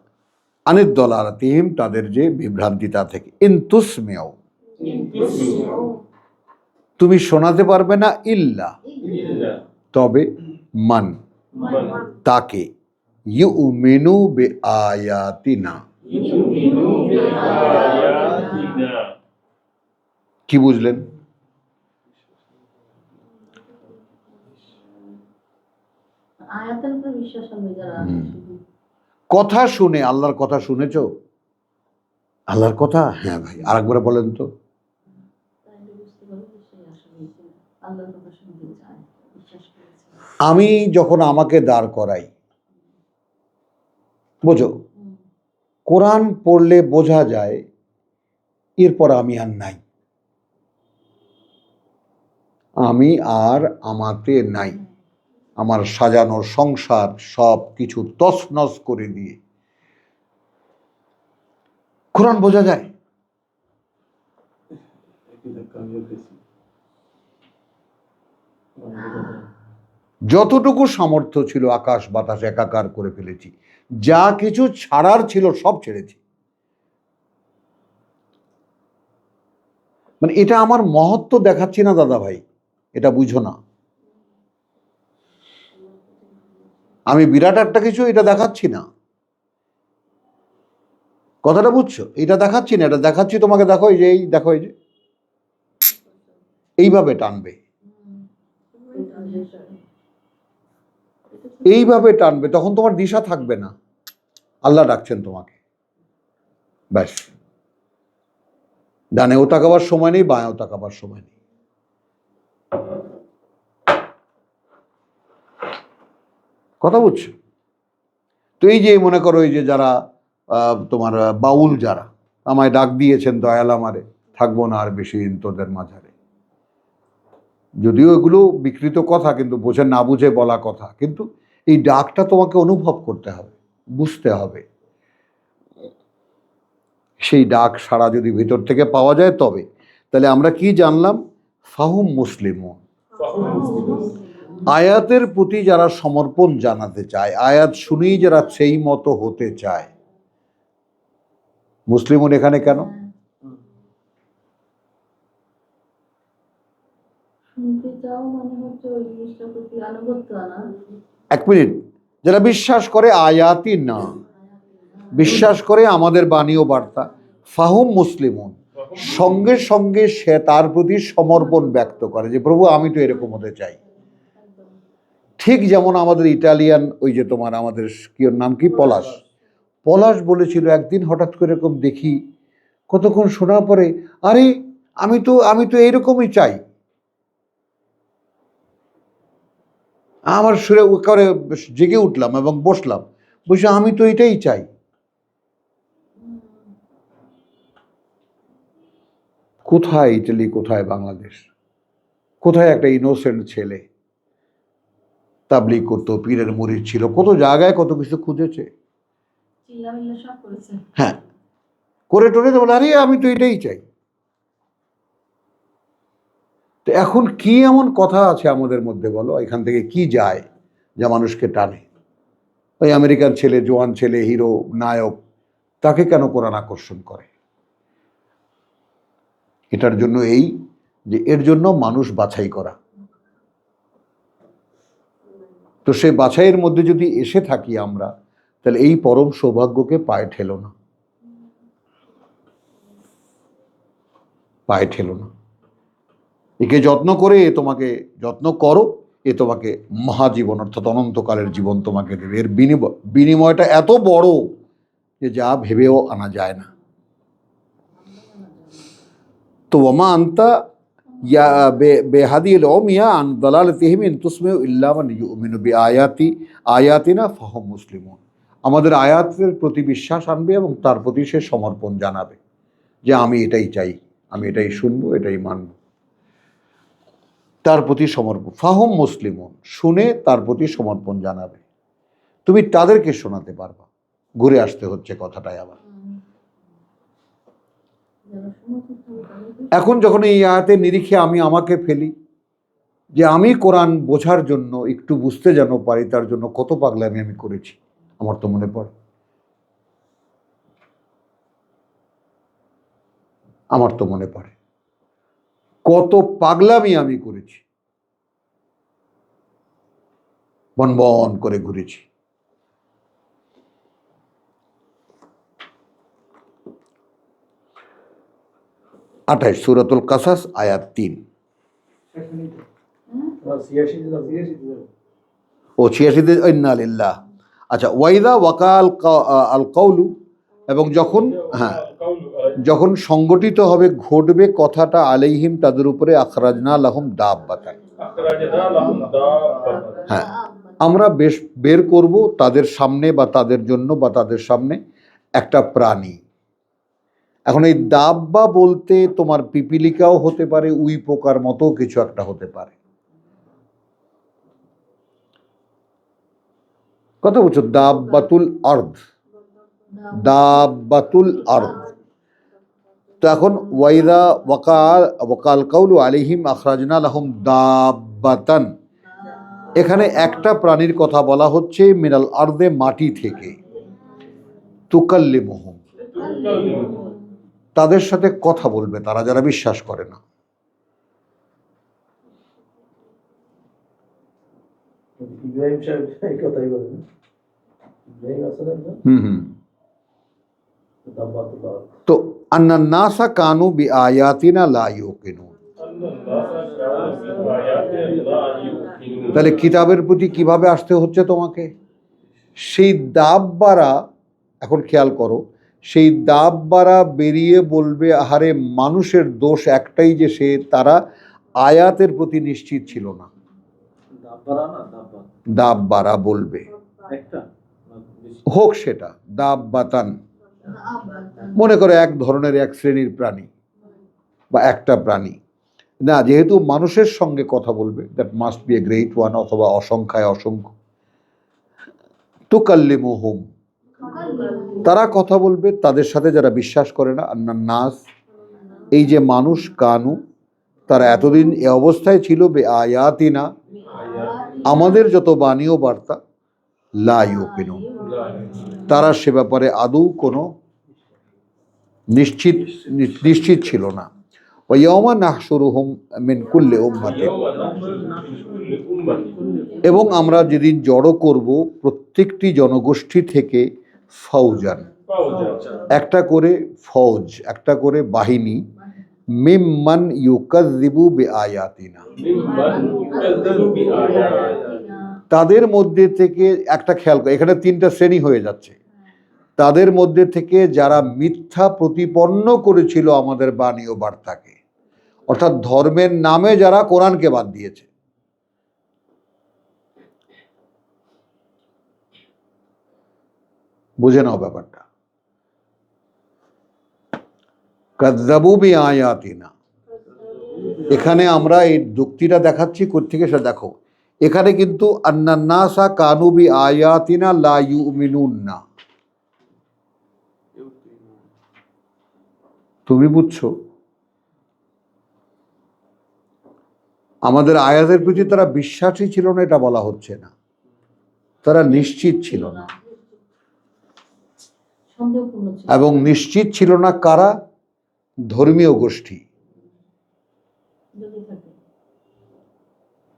আনিদ দলালাতিহিম, তাদের যে বিভ্রান্তি, তা থেকে, ইনতুসমিউ, তুমি শোনাতে পারবে না, ইল্লা, তবে, মান, তাকে, ইউমিনু বিআয়াতিনা। কি বুঝলেন? আয়াতের উপর বিশ্বাস হবে যারা কথা শুনে, আল্লাহর কথা শুনেছো? আল্লাহর কথা, হ্যাঁ ভাই, আরেকবার বলেন তো। তাইলে বুঝতে পারবে যে সে আসলে আল্লাহর কথা শুনতে চায়, বিশ্বাস করেছে। আমি যখন আমাকে দাঁড় করাই, বোঝো, কোরআন পড়লে বোঝা যায় এরপর আমি আর নাই, আমি আর আমাতে নাই। আমার সাজানো সংসার সব কিছু তছনছ করে দিয়ে কোরআন বোঝা যায়। যতটুকু সামর্থ্য ছিল আকাশ বাতাস একাকার করে ফেলেছি, যা কিছু ছাড়ার ছিল সব ছেড়েছি। মানে এটা আমার মহত্ব দেখাচ্ছি না দাদা ভাই, এটা বুঝো না। আমি বিরাট একটা কিছু এটা দেখাচ্ছি না, কথাটা বুঝছো? এটা দেখাচ্ছি না, এটা দেখাচ্ছি তোমাকে, দেখো এই যে, এই দেখো, এই যে এইভাবে টানবে, এইভাবে টানবে, তখন তোমার দিশা থাকবে না। আল্লাহ ডাকছেন তোমাকে, ব্যাস। ডানেও তাকাবার সময় নেই, বাঁয়েও তাকাবার সময় নেই। কথা বুঝছো? তো এই যে মনে করো, এই যে যারা তোমার বাউল যারা আমায় ডাক দিয়েছেন, দয়াল আমারে, থাকবো না আর বেশি দিন তোদের মাঝারে। যদিও এগুলো বিকৃত কথা, কিন্তু বোঝে না বুঝে বলা কথা, কিন্তু এই ডাকটা তোমাকে অনুভব করতে হবে, বুঝতে হবে। সেই ডাক সাড়া যদি ভিতর থেকে পাওয়া যায়, তবে তাহলে আমরা কি জানলাম? ফাহুম মুসলিমুন। আয়াতের প্রতি যারা সমর্পণ জানাতে চায়, আয়াত শুনেই যারা সেই মতো হতে চায়, মুসলিমুন এখানে কেন? এক মিনিট, যারা বিশ্বাস করে আয়াতি না, বিশ্বাস করে আমাদের বাণী ও বার্তা, ফাহুম মুসলিমুন, সঙ্গে সঙ্গে সে তার প্রতি সমর্পণ ব্যক্ত করে যে প্রভু আমি তো এরকম হতে চাই। ঠিক যেমন আমাদের ইটালিয়ান ওই যে তোমার আমাদের কি ওর নাম কি, পলাশ বলেছিল একদিন, হঠাৎ করে এরকম দেখি, কতক্ষণ শোনার পরে, আরে আমি তো এইরকমই চাই। আমার সুরে করে জেগে উঠলাম এবং বসলাম, বসে আমি তো এটাই চাই। কোথায় ইটালি, কোথায় বাংলাদেশ, কোথায় একটা ইনোসেন্ট ছেলে তাবলিগ করতো, পীরের মুরিদ ছিল, কত জায়গায় কত কিছু খুঁজেছে, হ্যাঁ, করে টোরে তো বলে আরে আমি তো এটাই চাই। তো এখন কি এমন কথা আছে আমাদের মধ্যে বলো, এখান থেকে কি যায় যা মানুষকে টানে? ওই আমেরিকান ছেলে, জোয়ান ছেলে, হিরো নায়ক, তাকে কেন কোরআন আকর্ষণ করে? এটার জন্য এই যে এর জন্য মানুষ বাছাই করা। তো সেই বাছাইয়ের মধ্যে যদি এসে থাকি আমরা, তাহলে এই পরম সৌভাগ্যকে পায়ে ঠেলো না, পায়ে ঠেলো না। একে যত্ন করে, তোমাকে যত্ন করো, এ তোমাকে মহাজীবন অর্থাৎ অনন্তকালের জীবন তোমাকে দেবে। এর বিনিময়টা এত বড় যে যা ভেবেও আনা যায় না। তো ওমা আনতা ইয়া বেহাদিল ওমিয়া আন দালালাতিহিম ইন তুসমিউ ইল্লা মান ইউমিনু আয়াতিনা ফাহুম মুসলিমুন। আমাদের আয়াতের প্রতি বিশ্বাস আনবে এবং তার প্রতি সে সমর্পণ জানাবে যে আমি এটাই চাই, আমি এটাই শুনবো, এটাই মানব, তার প্রতি সমর্পণ। ফাহুম মুসলিমুন, শুনে তার প্রতি সমর্পণ জানাবে। তুমি তাদেরকে শোনাতে পারবা। ঘুরে আসতে হচ্ছে কথাটাই আবার। এখন যখন এই আয়াতের নিরিখে আমি আমাকে ফেলি, যে আমি কোরআন বোঝার জন্য, একটু বুঝতে যেন পারি, তার জন্য কত পাগলামি আমি করেছি, আমার তো মনে পড়ে, আমার তো মনে পড়ে কত পাগলামি আমি করেছি, বন বন করে ঘুরেছি। আঠাইশ, সূরাতুল কাসাস, আয়াত 3 ও 86। ইন্না লিল্লাহ। আচ্ছা, ওয়াইদা ওয়াকাল আল কাউলু, এবং যখন, হ্যাঁ, যখন সংগঠিত হবে, ঘটবে কথাটা, আলাইহিম তাদের উপরে, আখরাজনা লাহুম দাব্বাতান, হ্যাঁ, আমরা বের করব তাদের সামনে বা তাদের জন্য বা তাদের সামনে একটা প্রাণী। এখন এই দাব্বা বলতে তোমার পিপিলিকাও হতে পারে, উই পোকার মতো কিছু একটা হতে পারে। কথা বলছো? দাব্বাতুল আরদ, দাব্বাতুল আরদ। তো এখন ওয়াইদা ওয়াকাল কাউলু আলাইহিম আখরাজনা লাহুম দাব্বা দাব্বাতান, এখানে একটা প্রাণীর কথা বলা হচ্ছে, মিনাল আরদে, মাটি থেকে, তুকাল্লিমুহুম, তাদের সাথে কথা বলবে তারা যারা বিশ্বাস করে না। ইব্রাহিম সাহেব এই কথাই বলেন, ইব্রাহিম আসলেন না হুম। দাব্বাতুল্লাহ। তো আন্নান নাসা কানু বি আয়াতিনা লা ইউকিনুন, তাহলে কিতাবের প্রতি কিভাবে আসতে হচ্ছে তোমাকে? সেই দাব্বারা, এখন খেয়াল করো, সেই দাব্বারা বেরিয়ে বলবে, আহারে মানুষের দোষ একটাই যে তারা আয়াতের প্রতি নিশ্চিত ছিল না। দাব্বারা না দাব্বা, দাব্বারা বলবে, একটা না বেশি? হোক সেটা দাব্বাতান, মনে করো এক ধরনের এক শ্রেণীর প্রাণী বা একটা প্রাণী, না যেহেতু মানুষের সঙ্গে কথা বলবে, that must B a great one, অথবা অসংখ্যায় অসংখ্য। তুকাল্লিমুহুম, তারা কথা বলবে তাদের সাথে যারা বিশ্বাস করে না। আন্নান নাস, এই যে মানুষ, কানু, তারা এতদিন এ অবস্থায় ছিল, বে আয়াতিনা, আমাদের যত বাণী ও বার্তা, লা ইউকিনুন, তারা সে ব্যাপারে আদৌ কোনো নিশ্চিত ছিল না। ওয়া ইয়াওমা নাহশুরুহুম মিন কুল্লি উম্মাতিন, এবং আমরা যেদিন জড়ো করব প্রত্যেকটি জনগোষ্ঠী থেকে, ফৌজান, একটা করে ফৌজ, একটা করে বাহিনী, মিম্মান ইউকাযযিবু বিআয়াতিনা, তাদের মধ্যে থেকে, একটা খেয়াল করে, এখানে তিনটা শ্রেণী হয়ে যাচ্ছে, তাদের মধ্যে থেকে যারা মিথ্যা প্রতিপন্ন করেছিল আমাদের বাণী ও বার্তাকে, অর্থাৎ ধর্মের নামে যারা কোরআনকে বাদ দিয়েছে। বুঝে নাও ব্যাপারটা। কাযযাবু বিআয়াতিনা, এখানে আমরা এই যুক্তিটা দেখাচ্ছি কোত্থেকে, সেটা দেখো। এখানে কিন্তু আন্নান নাসা কানু বিআয়াতিনা লা ইউমিনুন না, তুমি বুঝছো? আমাদের আয়াতের প্রতি তারা বিশ্বাসী ছিল না এটা বলা হচ্ছে না, তারা নিশ্চিত ছিল না। এবং নিশ্চিত ছিল না কারা? ধর্মীয় গোষ্ঠী,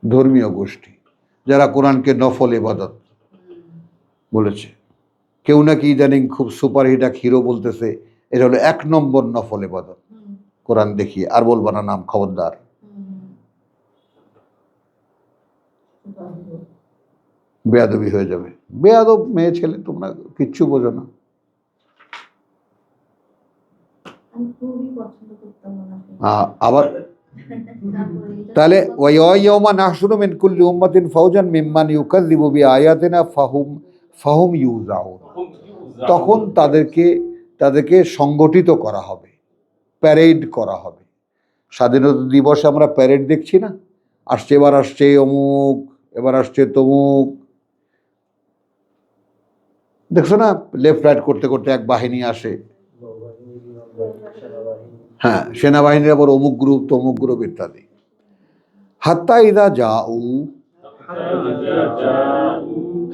ধর্মীয় গোষ্ঠী যারা কোরআনকে নফল ইবাদত বলেছে। কেউ নাকি ইদানিং খুব সুপারহিট এক হিরো বলতেছে এটা হলো 1 নম্বর নফল ইবাদত, কোরআন দেখিয়ে। আর বলবা না নাম, খবরদার। বেয়াদবি হয়ে যাবে, বেয়াদব মেয়ে ছেলে, তোমরা কিচ্ছু বোঝো না। আবার তাহলে ওয়াইয়াউমা নাহশুরু মিন কুল্লি উম্মাতিন ফাওজান মিম্মান ইউকাযযিবু বিআয়াতিনা ফাহুম ইউজাউন, তখন তাদেরকে সংগঠিত করা হবে, প্যারেড করা হবে। স্বাধীনতা দিবসে আমরা প্যারেড দেখছি না, এবার আসছে অমুক, এবার আসছে তমুক, দেখছো না? লেফট রাইট করতে করতে এক বাহিনী আসে, হ্যাঁ, সেনাবাহিনীর আবার অমুক গ্রুপ তমুক গ্রুপ ইত্যাদি। হাত্তা ইদা যাউ,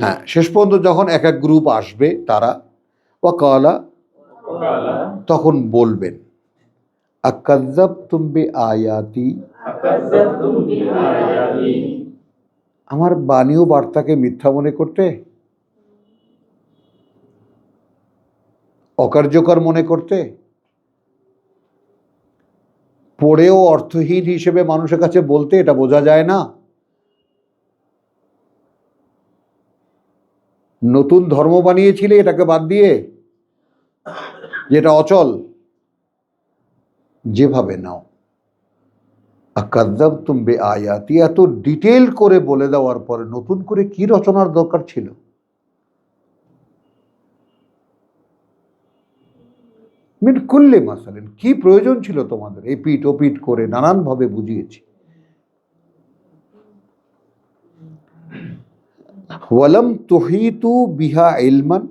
হ্যাঁ, শেষ পর্যন্ত যখন এক এক গ্রুপ আসবে তারা, ওয়াকালা, তখন বলবেন, আকাযযাবতুম বিআয়াতি, আমার বাণী ও বার্তাকে মিথ্যা মনে করতে, অকার্যকর মনে করতে, পড়েও অর্থহীন হিসেবে মানুষের কাছে বলতে, এটা বোঝা যায় না? নতুন ধর্ম বানিয়েছিলে এটাকে বাদ দিয়ে, যেটা অচল, যেভাবে নাও। আকাযযাবতুম বিআয়াতি, এত ডিটেল করে বলে দেওয়ার পরে নতুন করে কি রচনার দরকার ছিল? মিন কুল্লি মাসালিন, কি প্রয়োজন ছিল তোমাদের এপিট ওপিট করে নানানভাবে বুঝিয়েছি। ওয়ালাম তুহিতু বিহা ইলমান,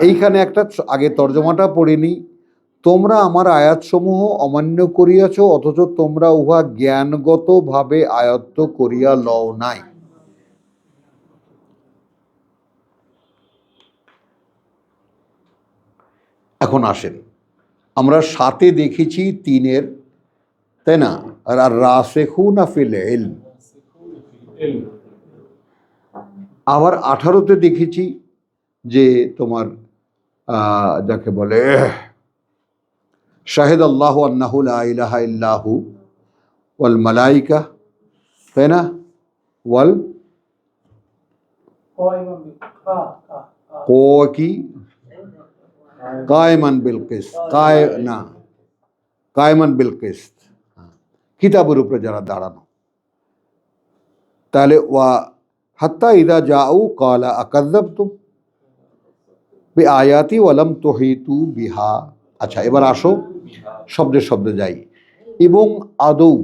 এইখানে একটা আগে তর্জমাটা পড়ে নিই। তোমরা আমার আয়াতসমূহ অমান্য করিয়াছ, অথচ তোমরা উহা জ্ঞানগতভাবে আয়ত্ত করিয়া লও নাই। এখন আসেন, আমরা 7-এ দেখেছি 3-এর, তাই না? আর রাসিখুনা ফিল ইলম। আবার 18-তে দেখেছি যে তোমার যাকে বলে শাহিদ আল্লাহু আন্নাহু লা ইলাহা ইল্লাহু ওয়াল মালাইকা, তাই না? ওয়াল কি কায়মান বিল কিসত, কায়মান বিল কিসত, কিতাবের উপরে যারা দাঁড়ানো। তাহলে ওয়া হাত্তা ইদা জাউ ক্বালা আকাযযাবতুম বিআয়াতি ওয়া লাম তুহিতু বিহা। আচ্ছা, এবার আসো শব্দে শব্দে যাই। এবং আদৌ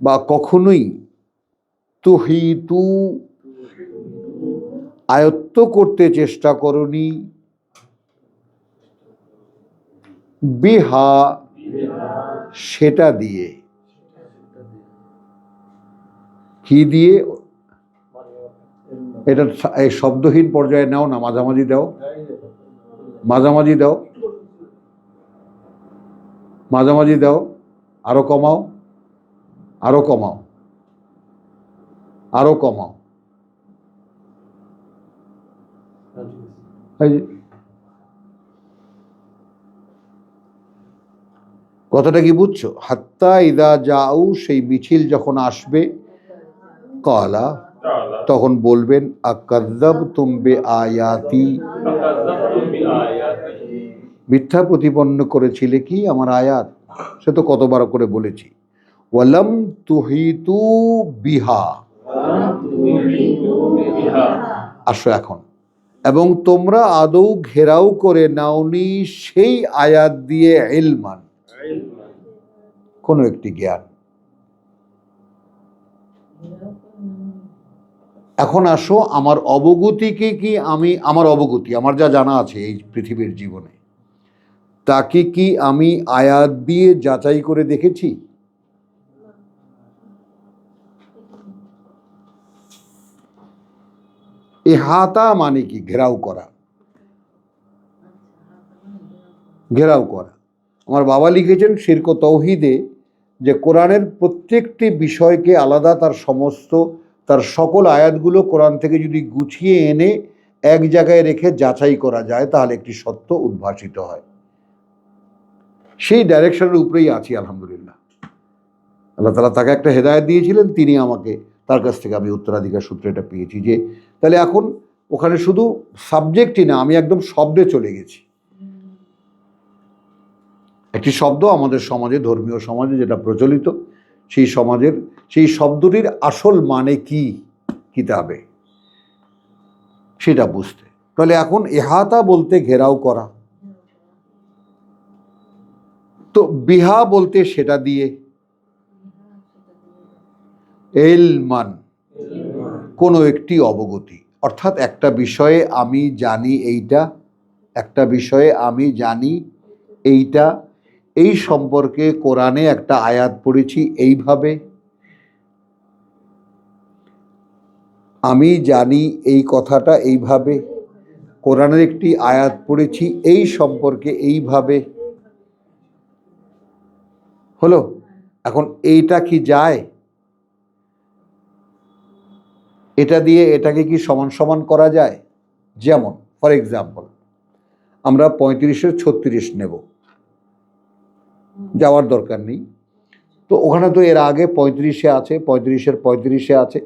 বা কখনোই তুহিতু আয়ত্ত করতে চেষ্টা করনি, বিহা সেটা দিয়ে। কি দিয়ে? এটা এই শব্দহীন পর্যায়ে নাও না, মাঝামাঝি দাও, মাঝামাঝি দাও, মাঝামাঝি দাও, আরো কমাও, আরো কমাও, আরো কমাও। কথাটা কি বুঝছো? হাত্তা ইদা যাও, সেই মিছিল যখন আসবে, কালা তখন বলবেন আকাযযাবতুম বিআয়াতি, মিথ্যা প্রতিপন্ন করেছিলে কি আমার আয়াত। সে তো কতবার করে বলেছি। ওয়ালাম তুহিতু বিহা, আসো এখন, এবং তোমরা আদৌ ঘেরাও করে নাওনি সেই আয়াত দিয়ে ইলমান, কোনো একটি জ্ঞান। এখন আসো, আমার অবগতিকে কি আমি, আমার অবগতি, আমার যা জানা আছে এই পৃথিবীর জীবনে, তাকে কি আমি আয়াত দিয়ে যাচাই করে দেখেছি? ইহাতা মানে কি? ঘেরাও করা, ঘেরাও করা। আমার বাবা লিখেছেন শিরক ও তৌহিদে যে কোরআনের প্রত্যেকটি বিষয়কে আলাদা, তার সমস্ত, তার সকল আয়াতগুলো কোরআন থেকে যদি গুছিয়ে এনে এক জায়গায় রেখে যাচাই করা যায়, তাহলে একটি সত্য উদ্ভাসিত হয়। সেই ডাইরেকশনের উপরেই আছি আলহামদুলিল্লাহ। আল্লাহ তাআলা তাকে একটা হেদায়েত দিয়েছিলেন, তিনি আমাকে, তার কাছ থেকে আমি উত্তরাধিকার সূত্রে এটা পেয়েছি। যে তাহলে এখন ওখানে শুধু সাবজেক্টই না, আমি একদম শব্দে চলে গেছি। একটি শব্দ আমাদের সমাজে, ধর্মীয় সমাজে যেটা প্রচলিত, সেই সমাজের সেই শব্দটির আসল মানে কি কিতাবে, সেটা বুঝতে। তাহলে এখন ইহাতা বলতে ঘেরাও করা, তো বিহা বলতে সেটা দিয়ে, ইলমান কোনো একটি অবগতি, অর্থাৎ একটা বিষয়ে আমি জানি এইটা, একটা বিষয়ে আমি জানি এইটা, এই সম্পর্কে কোরআনে একটা আয়াত পড়েছি এইভাবে, আমি জানি এই কথাটা এইভাবে, কোরআনের একটি আয়াত পড়েছি এই সম্পর্কে এইভাবে। হলো? এখন এইটা কি যায়? এটা দিয়ে এটাকে কি সমান সমান করা যায়? যেমন ফর এক্সাম্পল, আমরা 35-এর 36 নেব, যাওয়ার দরকার নেই। তো ওখানে তো এর আগে 35-এ আছে, 35-এর 35-এ আছে,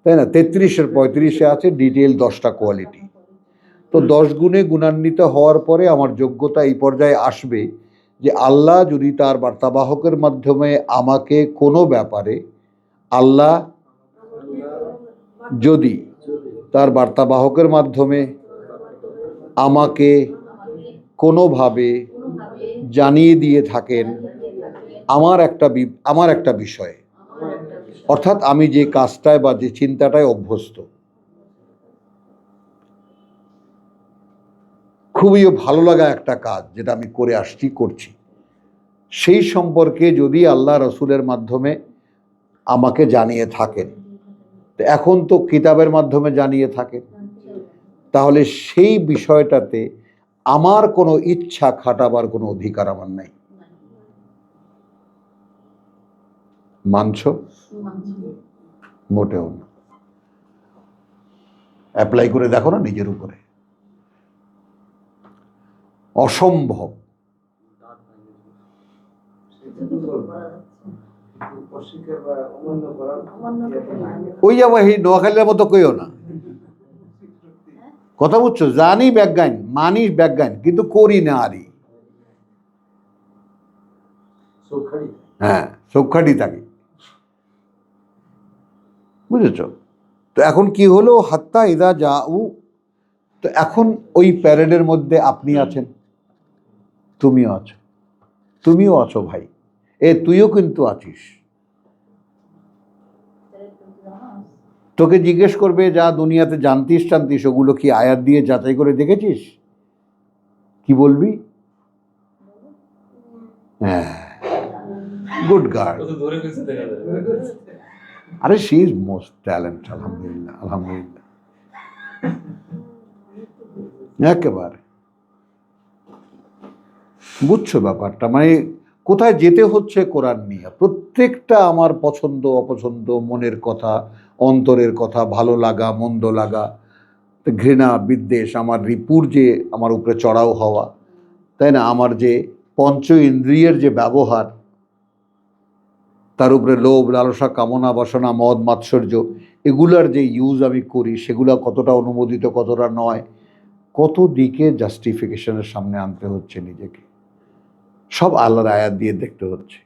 তাই না? 33-এর 35-এ আছে, ডিটেল 10টা কোয়ালিটি। তো 10 গুণে গুণান্বিত হওয়ার পরে আমার যোগ্যতা এই পর্যায়ে আসবে যে আল্লাহ যদি তার বার্তাবাহকের মাধ্যমে আমাকে কোনো ব্যাপারে, আল্লাহ যদি তার বার্তাবাহকের মাধ্যমে আমাকে কোনোভাবে জানিয়ে দিয়ে থাকেন আমার একটা বিষয়, অর্থাৎ আমি যে কাজটায় বা যে চিন্তাটায় অভ্যস্ত, খুবই ভালো লাগা একটা কাজ যেটা আমি করে আসছি, করছি, সেই সম্পর্কে যদি আল্লাহ রসুলের মাধ্যমে আমাকে জানিয়ে থাকেন, তো এখন তো কিতাবের মাধ্যমে জানিয়ে থাকেন, তাহলে সেই বিষয়টাতে আমার কোনো ইচ্ছা খাটাবার কোনো অধিকার আমার নাই। মানছ? মোটেও না। অ্যাপ্লাই করে দেখো না নিজের উপরে, অসম্ভব। ওই যাবো এই নোয়াখালীর মতো কইও না, কথা বুঝছো? জানি ব্যাজ্ঞান, মানি ব্যাজ্ঞান, কিন্তু করি না আরই। হ্যাঁ, চোখাটি থাকে, বুঝেছ? তো এখন কি হলো, হাত্তা ইদা যাউ, তো এখন ওই প্যারেডের মধ্যে আপনি আছেন, তুমিও আছো, তুমিও আছো ভাই, তুইও কিন্তু আছিস। তোকে জিজ্ঞেস করবে যা দুনিয়াতে জানতিস টানতিস, ওগুলো কি আয়াত দিয়ে যাচাই করে দেখেছিস? কি বলবি? হ্যাঁ, গুড গার্ল। আরে শি ইজ মোস্ট ট্যালেন্ট, আলহামদুলিল্লাহ, আলহামদুলিল্লাহ, একেবারে। বুঝছো ব্যাপারটা? মানে কোথায় যেতে হচ্ছে কোরআন নিয়ে, প্রত্যেকটা আমার পছন্দ অপছন্দ, মনের কথা অন্তরের কথা, ভালো লাগা মন্দ লাগা, ঘৃণা বিদ্বেষ, আমার রিপুর যে আমার উপরে চড়াও হওয়া, তাই না, আমার যে পঞ্চ ইন্দ্রিয়ের যে ব্যবহার, তার উপরে লোভ লালসা কামনা বাসনা মদ মাৎসর্য, এগুলার যে ইউজ আমি করি, সেগুলা কতটা অনুমোদিত কতটা নয়, কত দিকে জাস্টিফিকেশনের সামনে আনতে হচ্ছে নিজেকে, সব আল্লাহর আয়াত দিয়ে দেখতে হচ্ছে।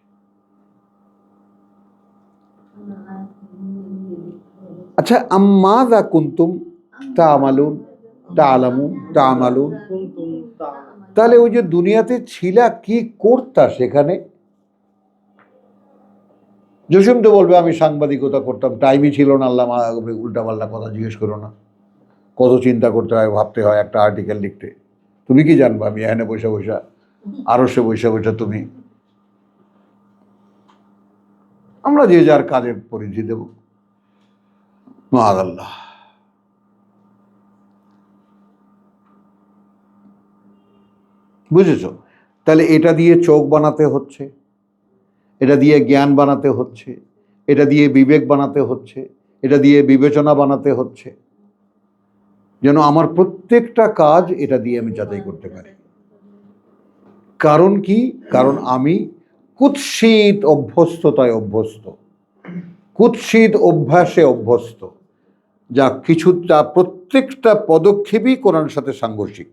আচ্ছা, আম্মাযা কুনতুম তা'মালুন, তা'লামুন, তা'মালুন, তাহলে ওই যে দুনিয়াতে ছিলা, কি করতা সেখানে? জসিম তো বলবে আমি সাংবাদিকতা করতাম, টাইমই ছিল না, আল্লাহ উল্টাপাল্টা কথা জিজ্ঞেস করো না, কত চিন্তা করতে হয়, ভাবতে হয় একটা আর্টিকেল লিখতে। তুমি কি জানবা আমি এখানে বসে বসে, আরো সে বসে বসে তুমি, আমরা যে যার কাজের পরিধি দেব, মাআল্লাহ। বুঝেছো? তাহলে এটা দিয়ে চোখ বানাতে হচ্ছে, এটা দিয়ে জ্ঞান বানাতে হচ্ছে, এটা দিয়ে বিবেক বানাতে হচ্ছে, এটা দিয়ে বিবেচনা বানাতে হচ্ছে, যেন আমার প্রত্যেকটা কাজ এটা দিয়ে আমি যাচাই করতে পারি। কারণ কি? কারণ আমি কুৎসিত অভ্যস্ততায় অভ্যস্ত, কুৎসিত অভ্যাসে অভ্যস্ত, যা কিছুটা প্রত্যেকটা পদক্ষেপই কোরআনের সাথে সাংঘর্ষিক।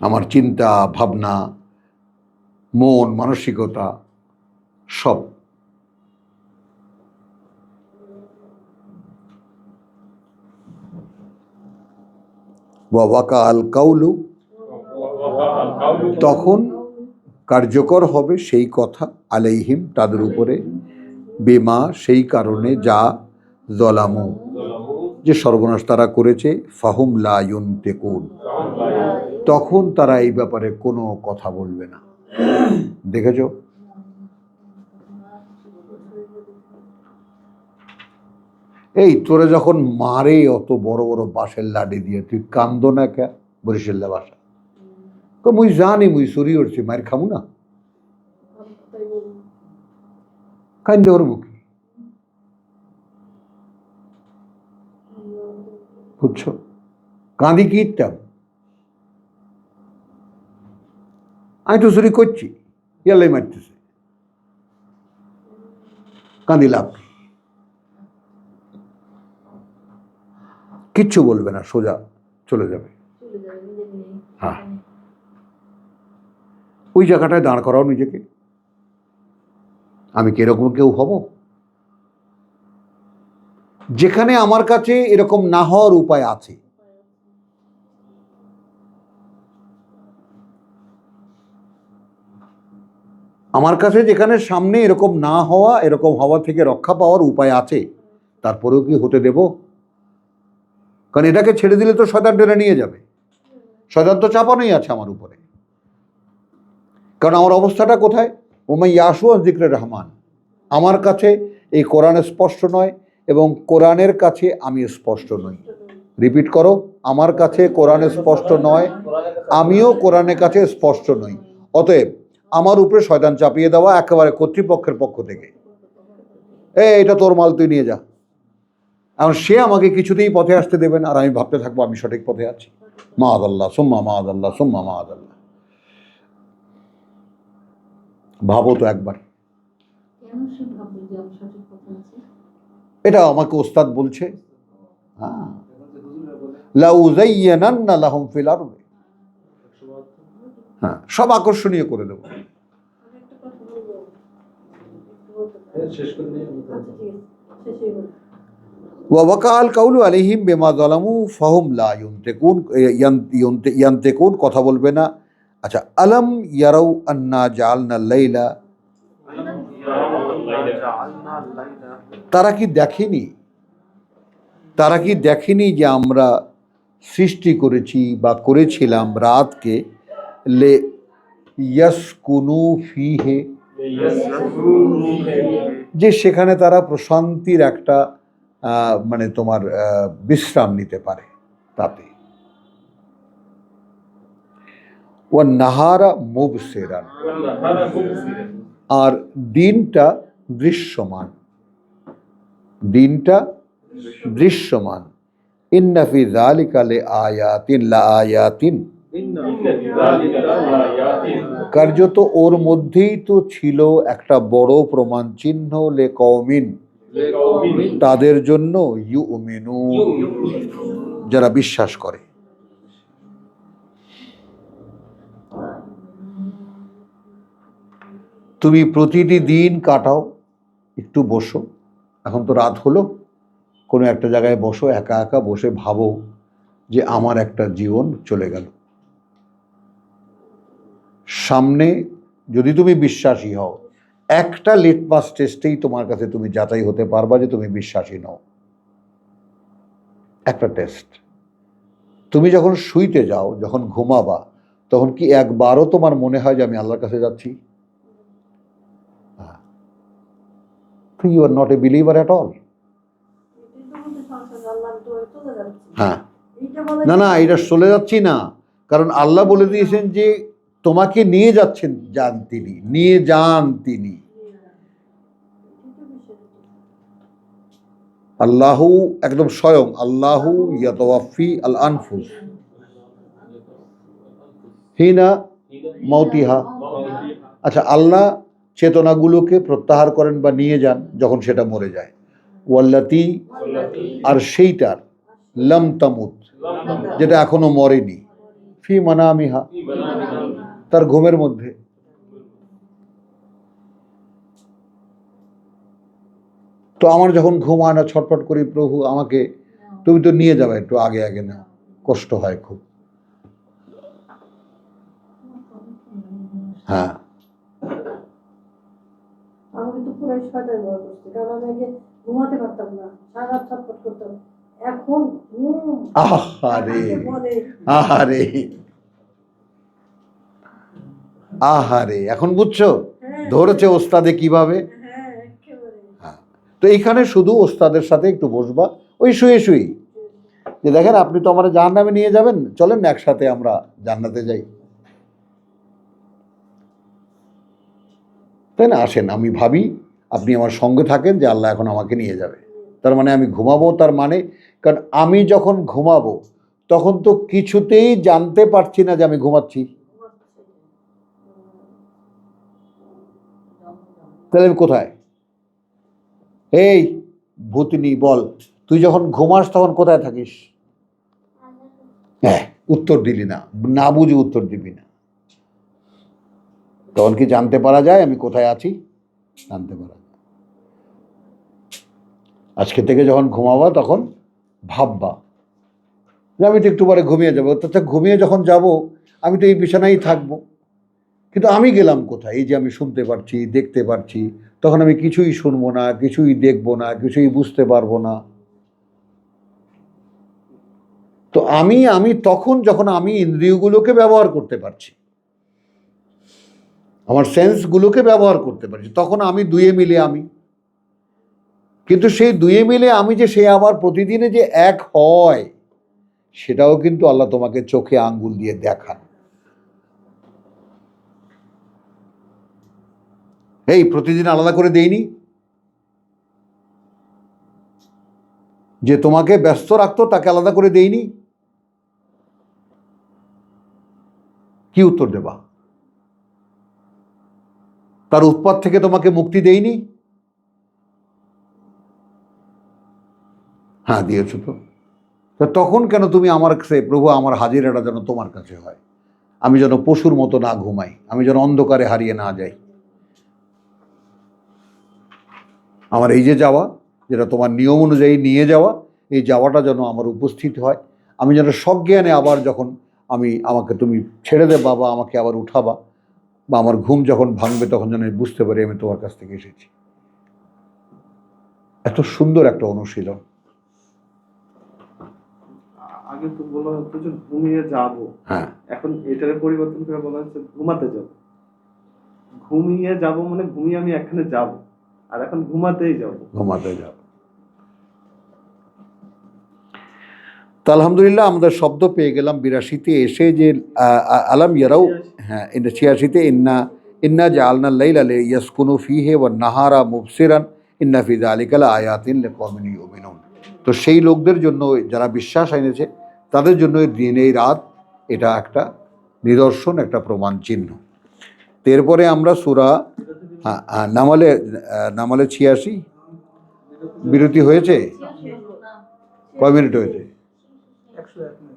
আমার চিন্তা ভাবনা, মন মানসিকতা সব। ওয়াকা আল কাউলু, তখন কার্যকর হবে সেই কথা, আলাইহিম, তাদের উপরে, বিমা, সেই কারণে, যা, যলামু, যে সর্বনাশ তারা করেছে, ফাহুম লা ইউনতিকুন, তখন তারা এই ব্যাপারে কোনো কথা বলবে না। দেখেছো? এই তোরে যখন মারে অত বড় বড় বাঁশের লাঠি দিয়ে, তুই কান্দো না কে? বরিশাল্লা বাসা, মুই জানি মুই চুরি করছি, মায়ের খামু না, কান্দে ওর মুখে। বুঝছো? কাঁদি কি ইত্যাম, আমি তো চুরি করছি, ইয়ালাই মারতেছে, কাঁদি লাভ, কিচ্ছু বলবে না, সোজা চলে যাবে। হ্যাঁ, ওই জায়গাটায় দাঁড় করাও নিজেকে। আমি কি এরকম কেউ হব? যেখানে আমার কাছে এরকম না হওয়ার উপায় আছে, আমার কাছে যেখানে সামনে এরকম না হওয়া, এরকম হওয়া থেকে রক্ষা পাওয়ার উপায় আছে, তারপরেও কি হতে দেব? কারণ এটাকে ছেড়ে দিলে তো শয়তান টেনে নিয়ে যাবে। শয়তান তো চাপানোই আছে আমার উপরে। কারণ আমার অবস্থাটা কোথায়? ওমাই ইয়াসু আন যিকরির রহমান, আমার কাছে এই কোরআন স্পষ্ট নয় এবং কোরআনের কাছে আমি স্পষ্ট নই। রিপিট করো, আমার কাছে কোরআন স্পষ্ট নয়, আমিও কোরআনের কাছে স্পষ্ট নই। অতএব আমার উপরে শয়তান চাপিয়ে দেওয়া একেবারে কর্তৃপক্ষের পক্ষ থেকে, এটা তোর মাল, তুই নিয়ে যা। এখন সে আমাকে কিছুতেই পথে আসতে দেবেন, আর আমি ভাবতে থাকবো আমি সঠিক পথে আছি। মাআদাল্লাহ সুম্মা মাআদাল্লাহ সুম্মা মাআদাল্লাহ। ভাবো তো একবার, কেন সে ভাববে যে আমি সঠিক পথে আছি? এটা আমাকে ওস্তাদ বলছে। হ্যাঁ, লাউযায়্যানান্না লাহুম ফিল আরদি, হ্যাঁ, সব আকর্ষণীয় করে দেবো। আমি একটা কথা বলবো, একটু বলতে পারি? শেষ করে নিয়ে আচ্ছা ঠিক আছে, শেষই বলি। ওয়াকাল কাউলু আলাইহিম বিমা যালামু ফাহুম লা ইয়ান্তিকুন, কথা বলবে না। আচ্ছা, আলাম ইয়ারাউ আন্না জাআলনা লাইলা, তারা কি দেখেনি, তারা কি দেখেনি যে আমরা সৃষ্টি করেছি বা করেছিলাম রাতকে, লে ইয়াসকুনু ফিহে, যে সেখানে তারা প্রশান্তির একটা মানে তোমার বিশ্রাম নিতে পারে তাতে। ওয়া নাহারা মুবসিরান, আর দিনটা দৃশ্যমান, দিনটা দৃশ্যমান। ইন্না ফি যালিকা লাআয়াতিন, কার্যত ওর মধ্যেই তো ছিল একটা বড় প্রমাণ চিহ্ন, লে কওমিন, তাদের জন্য, ইউমিনুন, যারা বিশ্বাস করে। তুমি প্রতিটি দিন কাটাও, একটু বসো, এখন তো রাত হলো, কোনো একটা জায়গায় বসো, একা একা বসে ভাবো যে আমার একটা জীবন চলে গেল। সামনে যদি তুমি বিশ্বাসী হও, একটা লিটমাস টেস্টেই তোমার কাছে তুমি যাচাই হতে পারবা যে তুমি বিশ্বাসী নও। একটা টেস্ট। তুমি যখন শুইতে যাও, যখন ঘুমাবা, তখন কি একবারও তোমার মনে হয় যে আমি আল্লাহর কাছে যাচ্ছি? You are not a believer at all. হ্যাঁ, না না, এটা চলে যাচ্ছি না, কারণ আল্লাহ বলে দিয়েছেন যে তোমাকে নিয়ে যাচ্ছেন, যান তিনি, নিয়ে যান তিনি। আল্লাহু একদম স্বয়ং, আল্লাহু ইয়াতাওয়াফি আল আনফুস হিনা মাউতিহা। আচ্ছা, আল্লাহ চেতনাগুলোকে প্রত্যাহার করেন বা নিয়ে যান যখন সেটা মরে যায়। ওয়াল্লাতি, আর সেইটার, লাম তামুত, যেটা এখনো মরেনি, ফি মানামিহা, তার ঘুমের মধ্যে। তো আমার যখন ঘুম হয় না, ছটফট করি, প্রভু আমাকে তুমি তো নিয়ে যাবে, একটু আগে আগে নাও, কষ্ট হয় খুব। হ্যাঁ, আমাকে তো পুরো শয়তান ভয় করছে, কারণ আমি আগে ঘুমাতে পারতাম না, সারা রাত ছটফট করতাম। এখন ঘুম আহারে বলে আহারে আহারে, এখন বুঝছো ধরেছে ওস্তাদে কিভাবে। হ্যাঁ একেবারে। হ্যাঁ, তো এইখানে শুধু ওস্তাদের সাথে একটু বসবা, ওই শুয়ে শুয়ে, যে দেখেন আপনি তো আমার জাহান্নামে নিয়ে যাবেন, চলেন না একসাথে আমরা জান্নাতে যাই, তাই না? আসেন, আমি ভাবি আপনি আমার সঙ্গে থাকেন, যে আল্লাহ এখন আমাকে নিয়ে যাবে, তার মানে আমি ঘুমাবো, তার মানে, কারণ আমি যখন ঘুমাবো তখন তো কিছুতেই জানতে পারছি না যে আমি ঘুমাচ্ছি, তাহলে আমি কোথায়? এই ভূতিনি বল, তুই যখন ঘুমাস তখন কোথায় থাকিস? হ্যাঁ, উত্তর দিলি না, না বুঝে উত্তর দিবি না। তখন কি জানতে পারা যায় আমি কোথায় আছি? জানতে পারা যায়। আজকে থেকে যখন ঘুমাবা তখন ভাববা যে আমি তো একটু পরে ঘুমিয়ে যাবো। অর্থাৎ ঘুমিয়ে যখন যাব, আমি তো এই বিছানায় থাকবো, কিন্তু আমি গেলাম কোথায়? এই যে আমি শুনতে পারছি, দেখতে পারছি, তখন আমি কিছুই শুনবো না, কিছুই দেখবো না, কিছুই বুঝতে পারবো না। তো আমি তখন যখন আমি ইন্দ্রিয়গুলোকে ব্যবহার করতে পারছি, আমার সেন্সগুলোকে ব্যবহার করতে পারছি, তখন আমি দুয়ে মিলে আমি। কিন্তু সেই দুয়ে মিলে আমি যে সে আবার প্রতিদিনে যে এক হয়, সেটাও কিন্তু আল্লাহ তোমাকে চোখে আঙ্গুল দিয়ে দেখান। এই প্রতিদিন আলাদা করে দেইনি, যে তোমাকে ব্যস্ত রাখতো তাকে আলাদা করে দেইনি, কি উত্তর দেবা? তার উৎপাত থেকে তোমাকে মুক্তি দেইনি? হ্যাঁ দিয়েছ তো। তখন কেন তুমি আমার কাছে, প্রভু আমার হাজিরাটা যেন তোমার কাছে হয়, আমি যেন পশুর মতো না ঘুমাই, আমি যেন অন্ধকারে হারিয়ে না যাই। আমার এই যে যাওয়া, যেটা তোমার নিয়ম অনুযায়ী নিয়ে যাওয়া, এই যাওয়াটা যেন আমার উপস্থিত হয়, আমি যেন সজ্ঞানে আবার যখন আমাকে তুমি ছেড়ে দেবা বা আমাকে আবার উঠাবা বা আমার ঘুম যখন ভাঙবে, তখন যেন আমি বুঝতে পারি আমি তোমার কাছ থেকে এসেছি। এত সুন্দর একটা অনুশীলন। আগে তো বলা হতো যে ঘুমিয়ে যাব, হ্যাঁ, এখন এটার পরিবর্তন করে বলা হচ্ছে ঘুমাতে যাব। ঘুমিয়ে যাব মানে ঘুমিয়ে আমি এখানে যাব, আর এখন ঘুমাতেই যাব। ঘুমাতে যাব। তো আলহামদুলিল্লাহ আমাদের শব্দ পেয়ে গেলাম ৮২-তে এসে, যে আলাম ইয়ারাও, হ্যাঁ ৮৬-তে ইন্না জাআলনা লাইলা লিয়াসকুনু ফীহি ওয়ান নাহারা মুবসিরান ইন্না ফী যালিকা লাআয়াতিন লিকওমিন ইউমিনুন। তো সেই লোকদের জন্য যারা বিশ্বাস এনেছে, তাদের জন্য এই দিন এই রাত এটা একটা নিদর্শন, একটা প্রমাণ চিহ্ন। এরপরে আমরা সূরা নামালে ৮৬ বিরতি হয়েছে। কয় মিনিট হয়েছে? 101